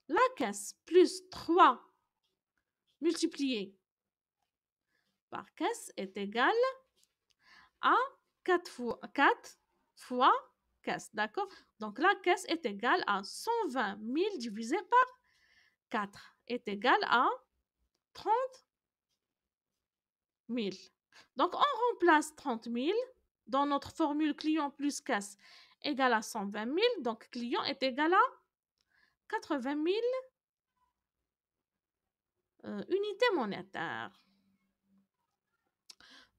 la caisse plus 3 multiplié par caisse est égal à 4 fois caisse. D'accord? Donc, la caisse est égale à 120 000 divisé par 4. est égal à 30 000. Donc, on remplace 30 000 dans notre formule client plus caisse égale à 120 000. Donc, client est égal à 80 000 unités monétaires.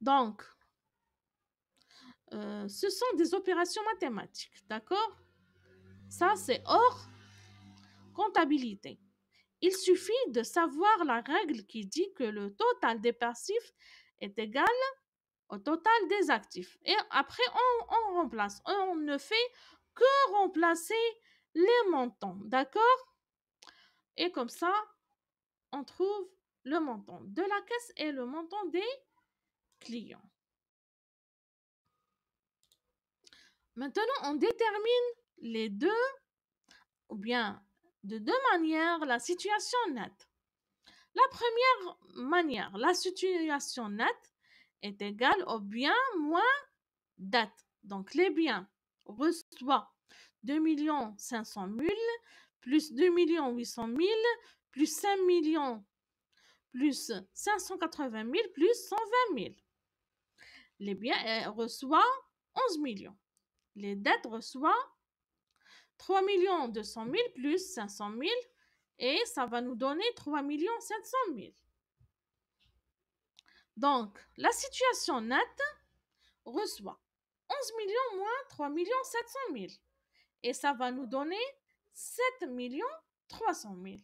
Donc, ce sont des opérations mathématiques, d'accord? Ça, c'est hors comptabilité. Il suffit de savoir la règle qui dit que le total des passifs est égal au total des actifs. Et après, on remplace. On ne fait que remplacer les montants, d'accord? Et comme ça, on trouve le montant de la caisse et le montant des clients. Maintenant, on détermine les deux, ou bien de deux manières, la situation nette. La première manière, la situation nette est égale au bien moins dette. Donc, les biens reçoivent 2 500 000 plus 2 800 000 plus 5 millions plus 580 000 plus 120 000. Les biens reçoivent 11 millions. Les dettes reçoivent 3 200 000 plus 500 000 et ça va nous donner 3 700 000. Donc, la situation nette reçoit 11 millions moins 3 700 000 et ça va nous donner 7 300 000.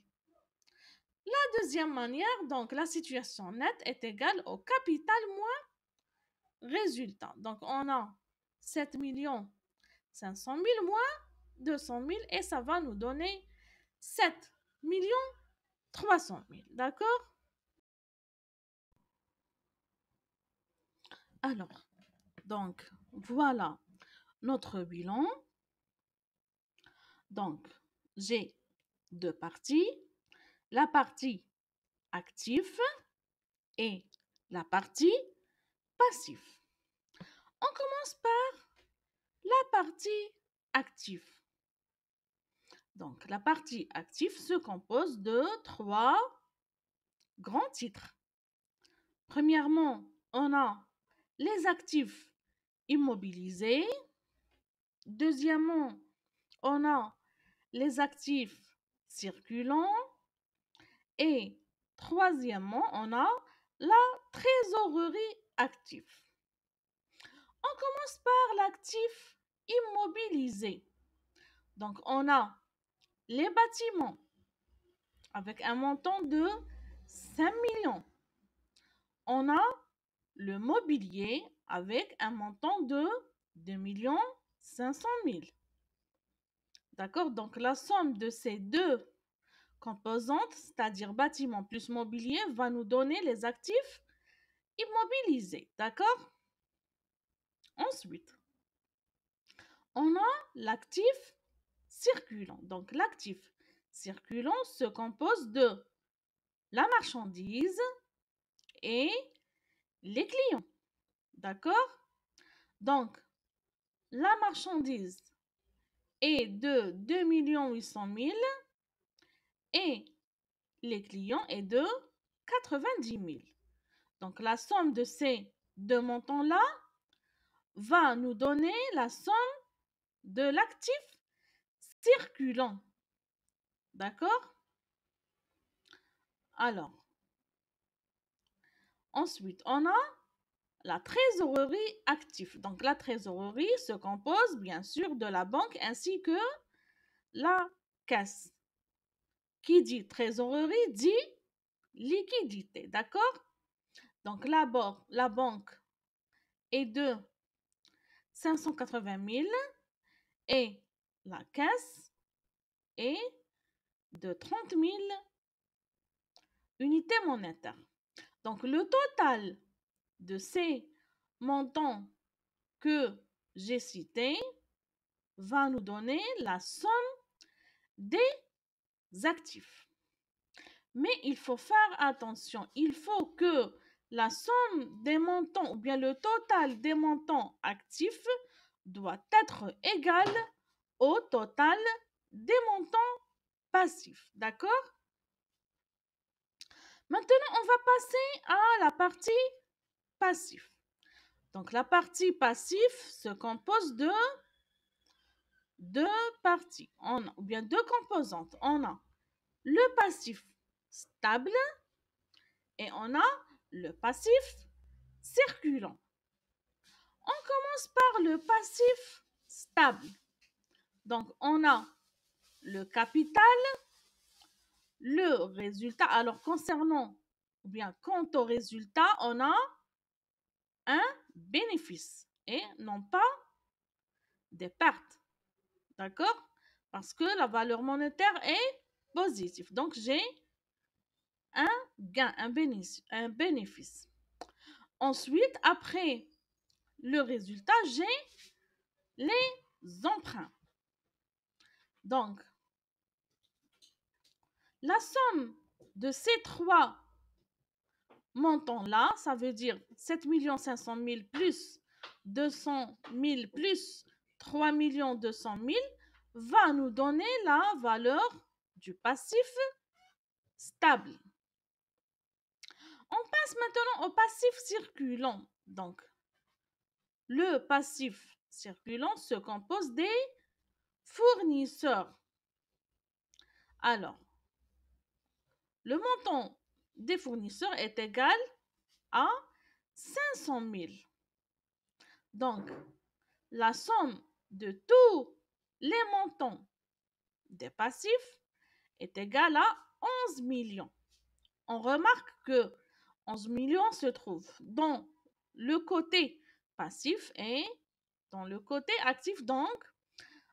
La deuxième manière, donc la situation nette est égale au capital moins résultat. Donc, on a 7 500 000 moins 200 000 et ça va nous donner 7 300 000. D'accord? Alors, donc, voilà notre bilan. Donc, j'ai deux parties. La partie active et la partie passif. On commence par la partie active. Donc, la partie active se compose de trois grands titres. Premièrement, on a les actifs immobilisés. Deuxièmement, on a les actifs circulants. Et troisièmement, on a la trésorerie active. On commence par l'actif immobilisé. Donc, on a les bâtiments avec un montant de 5 millions. On a le mobilier avec un montant de 2 500 000. D'accord? Donc, la somme de ces deux composantes, c'est-à-dire bâtiment plus mobilier, va nous donner les actifs immobilisés. D'accord? Ensuite, on a l'actif circulant. Donc, l'actif circulant se compose de la marchandise et les clients. D'accord? Donc, la marchandise est de 2 800 000 et les clients est de 90 000. Donc, la somme de ces deux montants-là va nous donner la somme de l'actif circulant. D'accord? Alors, ensuite, on a la trésorerie active. Donc, la trésorerie se compose bien sûr de la banque ainsi que la caisse. Qui dit trésorerie dit liquidité. D'accord? Donc, la banque est de 580 000 et la caisse est de 30 000 unités monétaires. Donc, le total de ces montants que j'ai cités va nous donner la somme des actifs. Mais il faut faire attention. Il faut que la somme des montants ou bien le total des montants actifs doit être égal au total des montants passifs. D'accord? Maintenant, on va passer à la partie passive. Donc, la partie passive se compose de deux parties, ou bien deux composantes. On a le passif stable et on a le passif circulant. On commence par le passif stable. Donc, on a le capital, le résultat. Alors, ou bien quant au résultat, on a un bénéfice et non pas des pertes. D'accord? Parce que la valeur monétaire est positive. Donc, j'ai un gain, un bénéfice. Ensuite, après le résultat, j'ai les emprunts. Donc, la somme de ces trois montants-là, ça veut dire 7 500 000 plus 200 000 plus 3 200 000 va nous donner la valeur du passif stable. On passe maintenant au passif circulant. Donc, le passif circulant se compose des fournisseurs. Alors, le montant des fournisseurs est égal à 500 000. Donc, la somme de tous les montants des passifs est égale à 11 millions. On remarque que 11 millions se trouve dans le côté passif et dans le côté actif. Donc,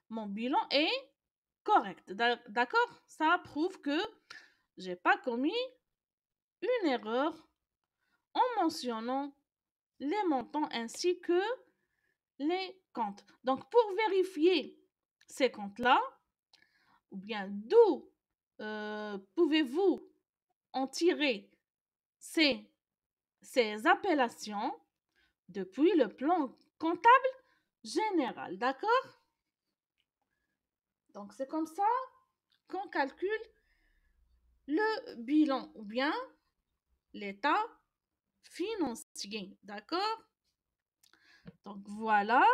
mon bilan est correct. D'accord? Ça prouve que j'ai pas commis une erreur en mentionnant les montants ainsi que les comptes. Donc, pour vérifier ces comptes-là, ou bien d'où pouvez-vous en tirer ces appellations depuis le plan comptable général. D'accord? Donc, c'est comme ça qu'on calcule le bilan ou bien l'état financier. D'accord? Donc, voilà.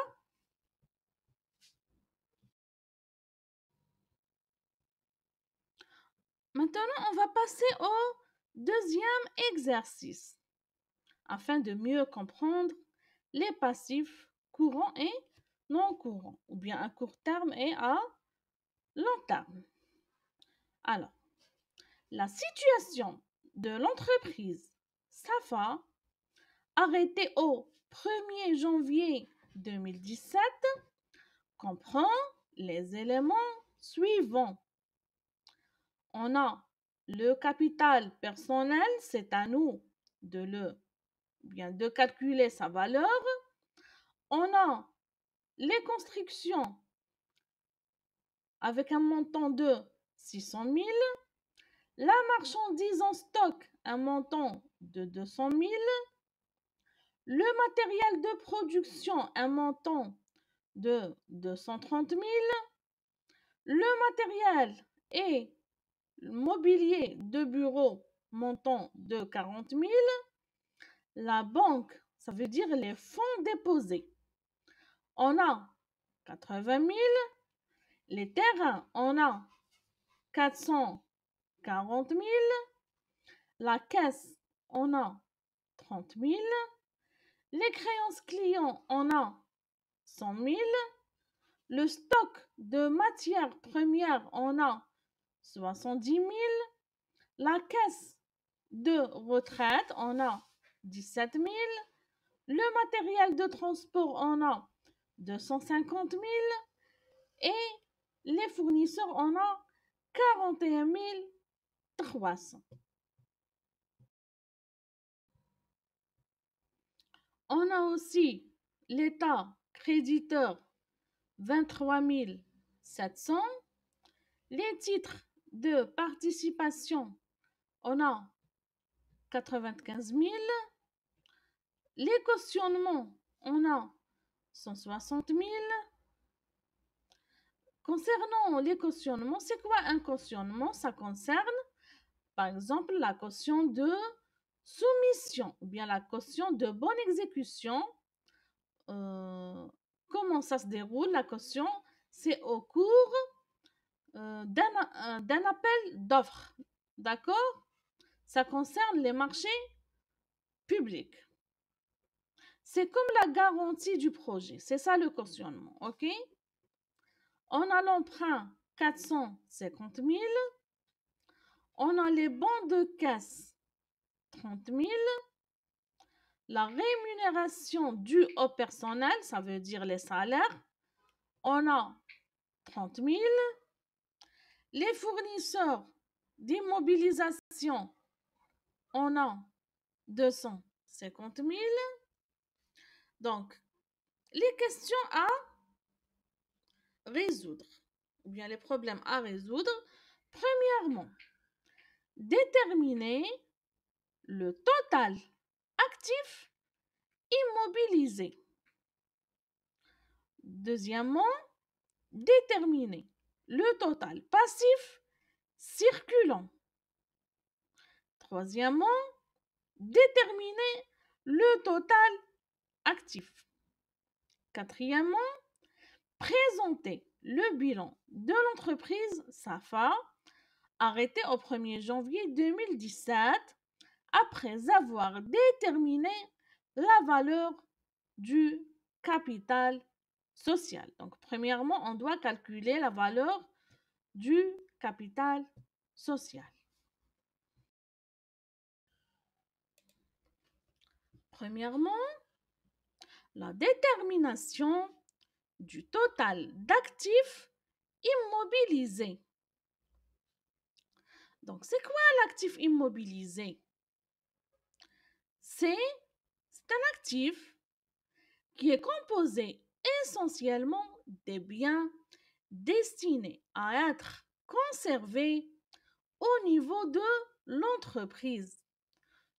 Maintenant, on va passer au deuxième exercice afin de mieux comprendre les passifs courants et non courants, ou bien à court terme et à long terme. Alors, la situation de l'entreprise SAFA, arrêtée au 1er janvier 2017, comprend les éléments suivants. On a le capital personnel, c'est à nous de calculer sa valeur. On a les constructions avec un montant de 600 000, la marchandise en stock, un montant de 200 000, le matériel de production, un montant de 230 000, le matériel et le mobilier de bureau, montant de 40 000, la banque, ça veut dire les fonds déposés. On a 80 000, les terrains, on a 440 000, la caisse, on a 30 000, les créances clients, on a 100 000, le stock de matières premières, on a 70 000, la caisse de retraite, on a 17 000, le matériel de transport, on a 250 000 et les fournisseurs, on a 41 300. On a aussi l'État créditeur 23 700. Les titres de participation, on a 95 000. Les cautionnements, on a 160 000. Concernant les cautionnements, c'est quoi un cautionnement? Ça concerne Par exemple, la caution de soumission ou bien la caution de bonne exécution. Comment ça se déroule, la caution? C'est au cours d'un appel d'offres. D'accord? Ça concerne les marchés publics. C'est comme la garantie du projet. C'est ça le cautionnement. OK? On a l'emprunt 450 000. On a les bons de caisse 30 000. La rémunération due au personnel, ça veut dire les salaires, on a 30 000. Les fournisseurs d'immobilisation, on a 250 000. Donc, les questions à résoudre, ou bien les problèmes à résoudre. Premièrement, déterminer le total actif immobilisé. Deuxièmement, déterminer le total passif circulant. Troisièmement, déterminer le total actif. Quatrièmement, présenter le bilan de l'entreprise SAFA arrêté au 1er janvier 2017 après avoir déterminé la valeur du capital social. Donc, premièrement, on doit calculer la valeur du capital social. Premièrement, la détermination du total d'actifs immobilisés. Donc, c'est quoi l'actif immobilisé? C'est un actif qui est composé essentiellement des biens destinés à être conservés au niveau de l'entreprise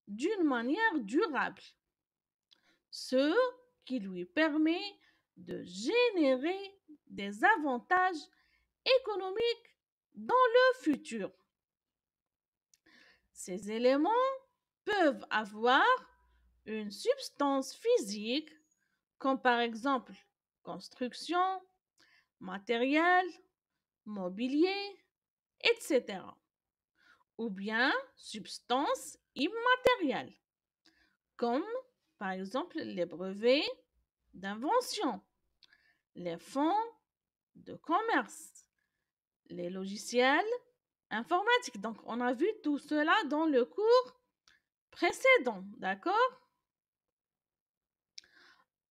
d'une manière durable, ce qui lui permet de générer des avantages économiques dans le futur. Ces éléments peuvent avoir une substance physique, comme par exemple construction, matériel, mobilier, etc. Ou bien substance immatérielle, comme par exemple les brevets d'invention, les fonds de commerce, les logiciels informatiques. Donc, on a vu tout cela dans le cours précédent, d'accord?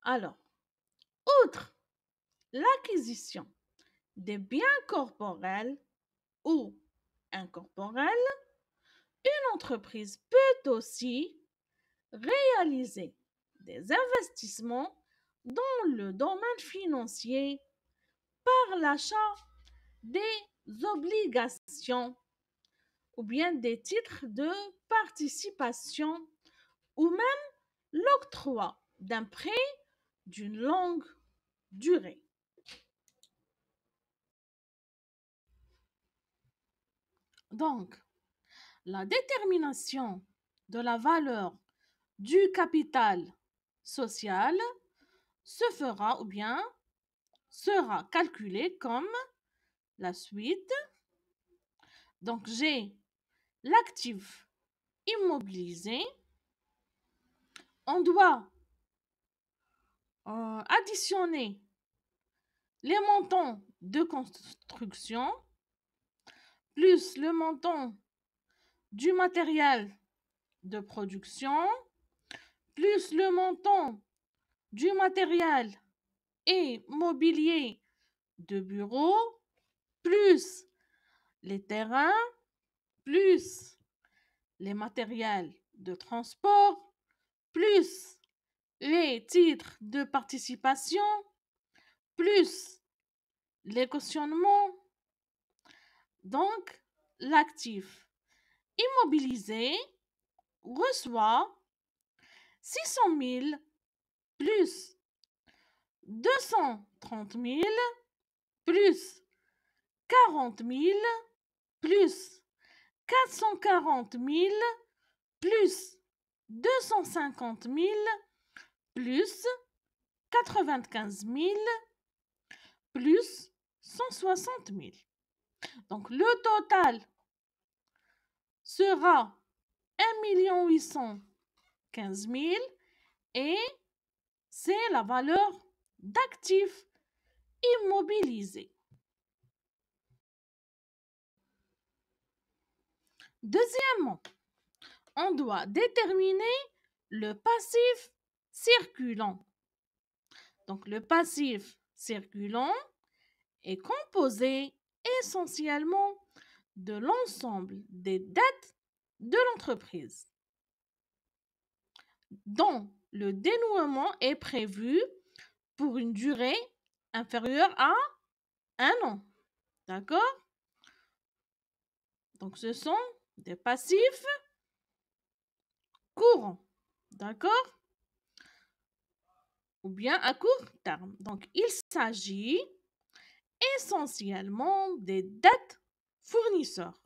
Alors, outre l'acquisition des biens corporels ou incorporels, une entreprise peut aussi réaliser des investissements dans le domaine financier par l'achat des obligations ou bien des titres de participation ou même l'octroi d'un prêt d'une longue durée. Donc, la détermination de la valeur du capital social se fera ou bien sera calculée comme la suite. Donc, j'ai l'actif immobilisé. On doit additionner les montants de construction plus le montant du matériel de production plus le montant du matériel et mobilier de bureau plus les terrains plus les matériels de transport plus les titres de participation plus les cautionnements. Donc, l'actif immobilisé reçoit 600 000 plus 230 000 plus 40 000 plus 440 000 plus 250 000 plus 95 000 plus 160 000. Donc, le total sera 1 815 000 et c'est la valeur d'actifs immobilisés. Deuxièmement, on doit déterminer le passif circulant. Donc, le passif circulant est composé essentiellement de l'ensemble des dettes de l'entreprise, dont le dénouement est prévu pour une durée inférieure à 1 an. D'accord? Donc, ce sont des passifs courants. D'accord? Ou bien à court terme. Donc, il s'agit essentiellement des dettes fournisseurs.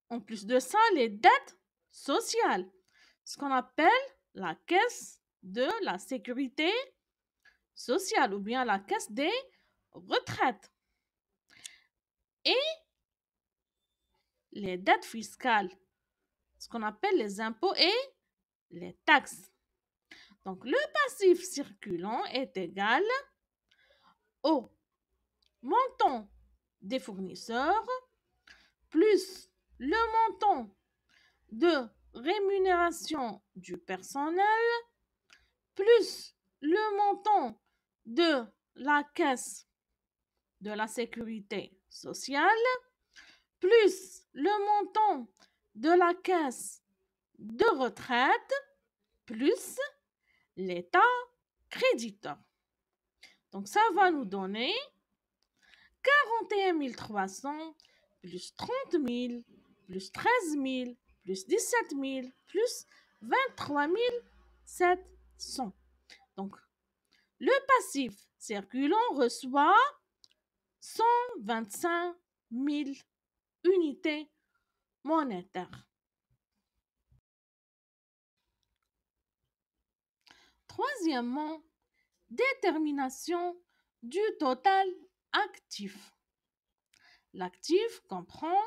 En plus de ça, les dettes sociales, ce qu'on appelle la caisse de la sécurité sociale ou bien la caisse des retraites. Et les dettes fiscales, ce qu'on appelle les impôts et les taxes. Donc, le passif circulant est égal au montant des fournisseurs plus le montant de rémunération du personnel plus le montant de la caisse de la sécurité sociale plus le montant de la caisse de retraite plus l'état créditeur. Donc, ça va nous donner 41 300 plus 30 000 plus 13 000 plus 17 000 plus 23 700. Donc, le passif circulant reçoit 125 000 unités monétaires. Troisièmement, détermination du total actif. L'actif comprend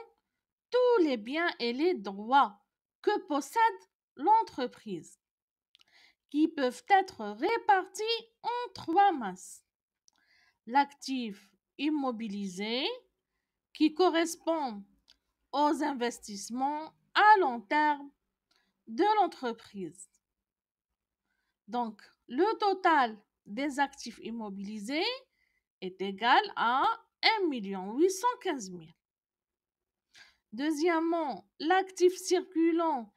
tous les biens et les droits que possède l'entreprise, qui peuvent être répartis en 3 masses. L'actif immobilisé, qui correspond aux investissements à long terme de l'entreprise. Donc, le total des actifs immobilisés est égal à 1 815 000. Deuxièmement, l'actif circulant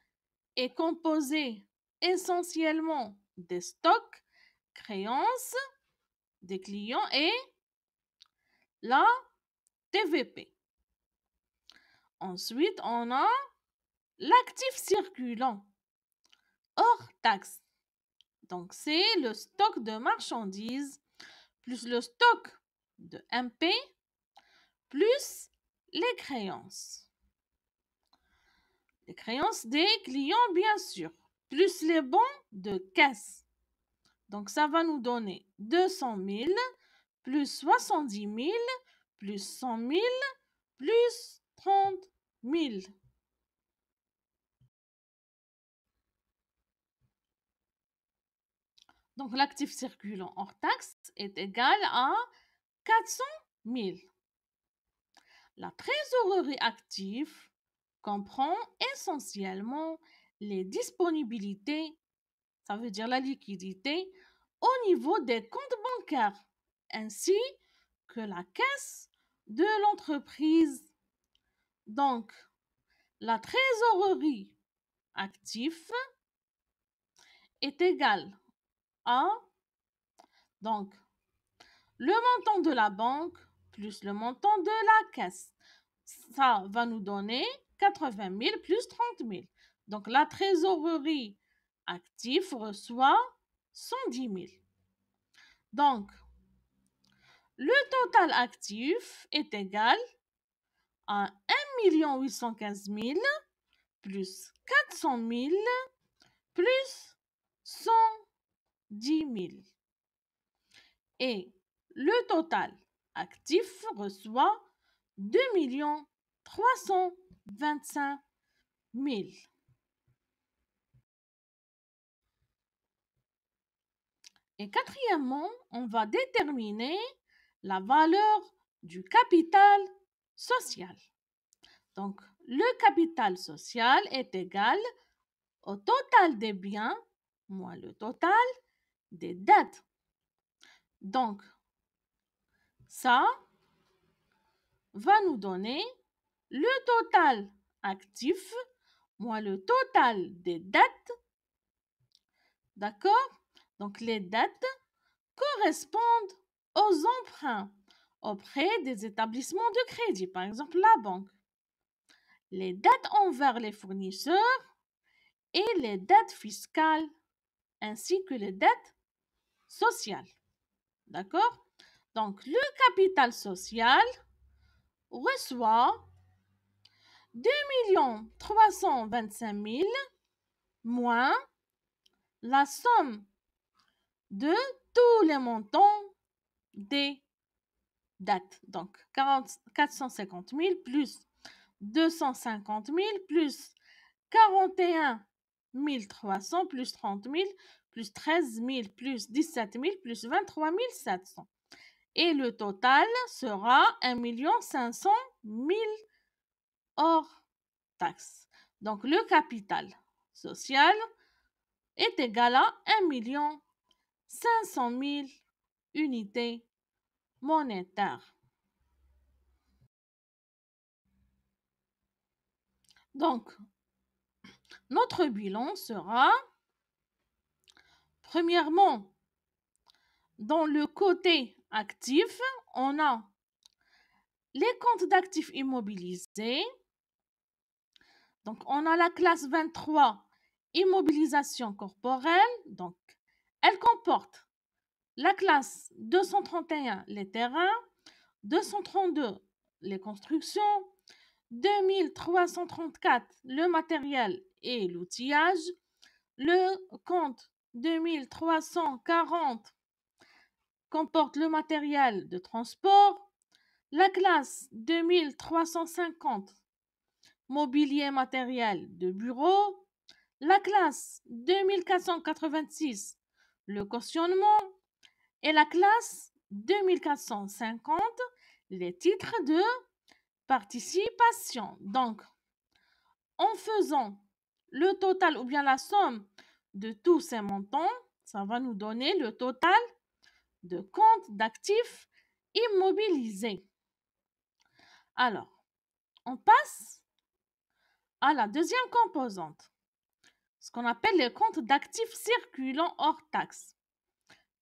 est composé essentiellement des stocks, créances des clients et la TVP. Ensuite, on a l'actif circulant hors taxe. Donc, c'est le stock de marchandises plus le stock de MP plus les créances. Les créances des clients, bien sûr, plus les bons de caisse. Donc, ça va nous donner 200 000 plus 70 000 plus 100 000 plus 30 000. Donc, l'actif circulant hors taxe est égal à 400 000. La trésorerie active comprend essentiellement les disponibilités, ça veut dire la liquidité, au niveau des comptes bancaires, ainsi que la caisse de l'entreprise. Donc, la trésorerie active est égale à donc, le montant de la banque plus le montant de la caisse. Ça va nous donner 80 000 plus 30 000. Donc, la trésorerie active reçoit 110 000. Donc, le total actif est égal à 815 000 plus 400 000 plus 110 000. Et le total actif reçoit 2 325 000. Et quatrièmement, on va déterminer la valeur du capital social. Donc, le capital social est égal au total des biens moins le total des dettes. Donc, ça va nous donner le total actif moins le total des dettes. D'accord? Donc, les dettes correspondent aux emprunts auprès des établissements de crédit, par exemple la banque. Les dettes envers les fournisseurs et les dettes fiscales ainsi que les dettes sociales. D'accord? Donc, le capital social reçoit 2 325 000 moins la somme de tous les montants des dettes. Donc, 450 000 plus 250 000 plus 41 300 plus 30 000 plus 13 000 plus 17 000 plus 23 700. Et le total sera 1 500 000 hors taxe. Donc, le capital social est égal à 1 500 000 unités monétaires. Donc, notre bilan sera, premièrement, dans le côté actif, on a les comptes d'actifs immobilisés. Donc, on a la classe 23, immobilisation corporelle. Donc, elle comporte la classe 231, les terrains, 232, les constructions, 2334, le matériel et l'outillage, le compte 2340 comporte le matériel de transport, la classe 2350, mobilier matériel de bureau, la classe 2486, le cautionnement, et la classe 2450, les titres de participation. Donc, en faisant le total ou bien la somme de tous ces montants, ça va nous donner le total de comptes d'actifs immobilisés. Alors, on passe à la deuxième composante, ce qu'on appelle les comptes d'actifs circulants hors taxe.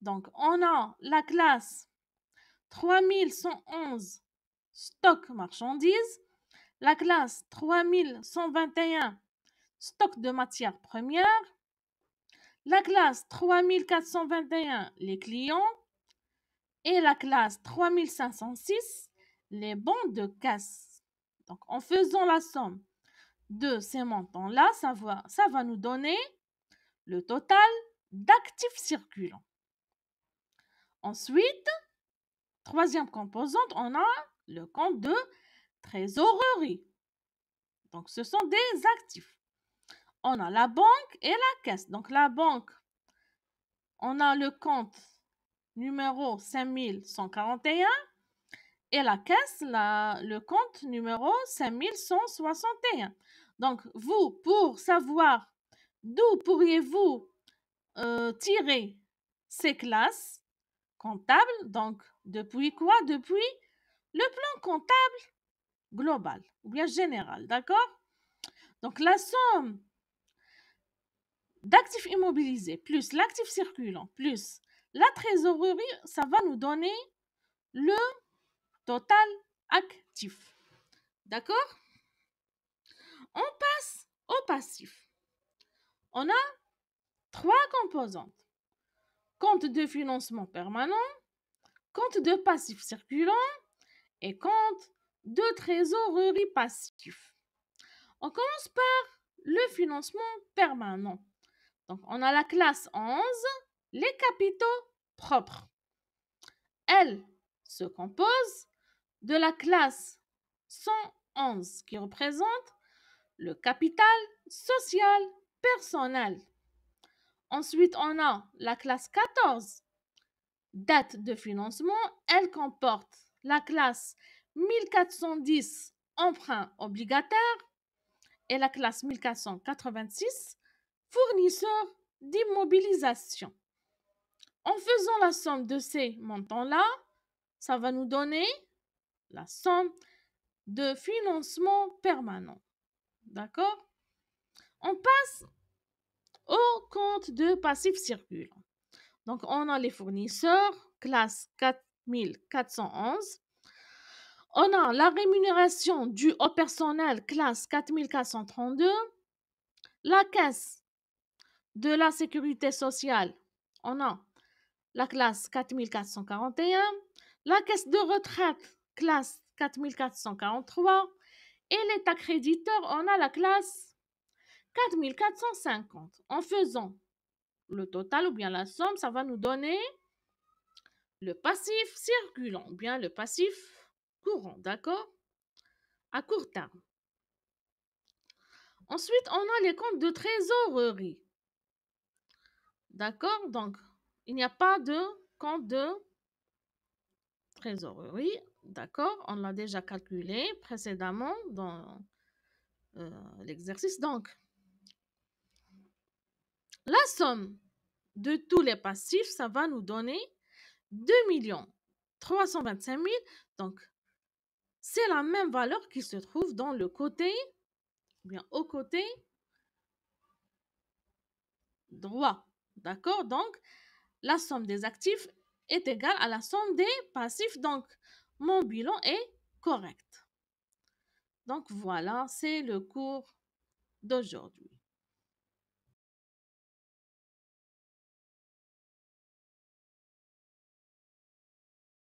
Donc, on a la classe 3111 stock marchandises, la classe 3121 stock de matières premières, la classe 3421 les clients et la classe 3506 les bons de caisse. Donc, en faisant la somme de ces montants-là, ça va nous donner le total d'actifs circulants. Ensuite, troisième composante, on a le compte de trésorerie. Donc, ce sont des actifs. On a la banque et la caisse. Donc, la banque, on a le compte numéro 5141 et la caisse, le compte numéro 5161. Donc, vous, pour savoir d'où pourriez-vous tirer ces classes comptables, donc depuis quoi? Depuis le plan comptable global ou bien général, d'accord? Donc, la somme d'actifs immobilisés plus l'actif circulant plus la trésorerie, ça va nous donner le total actif. D'accord? On passe au passif. On a trois composantes. Compte de financement permanent, compte de passif circulant et compte de trésorerie passif. On commence par le financement permanent. Donc, on a la classe 11, les capitaux propres. Elle se compose de la classe 111 qui représente le capital social personnel. Ensuite, on a la classe 14, dette de financement. Elle comporte la classe 1410, emprunt obligataire, et la classe 1486, fournisseur d'immobilisation. En faisant la somme de ces montants-là, ça va nous donner la somme de financement permanent. D'accord? On passe au compte de passif circulant. Donc, on a les fournisseurs, classe 4411. On a la rémunération due au personnel, classe 4432. La caisse de la sécurité sociale, on a la classe 4441. La caisse de retraite, classe 4443. Et l'état créditeur, on a la classe 4450. En faisant le total ou bien la somme, ça va nous donner le passif circulant ou bien le passif courant, d'accord? À court terme. Ensuite, on a les comptes de trésorerie. D'accord? Donc, il n'y a pas de compte de trésorerie. D'accord? On l'a déjà calculé précédemment dans l'exercice. Donc, la somme de tous les passifs, ça va nous donner 2 325 000. Donc, c'est la même valeur qui se trouve dans le côté, bien au côté droit. D'accord? Donc, la somme des actifs est égale à la somme des passifs. Donc, mon bilan est correct. Donc, voilà, c'est le cours d'aujourd'hui.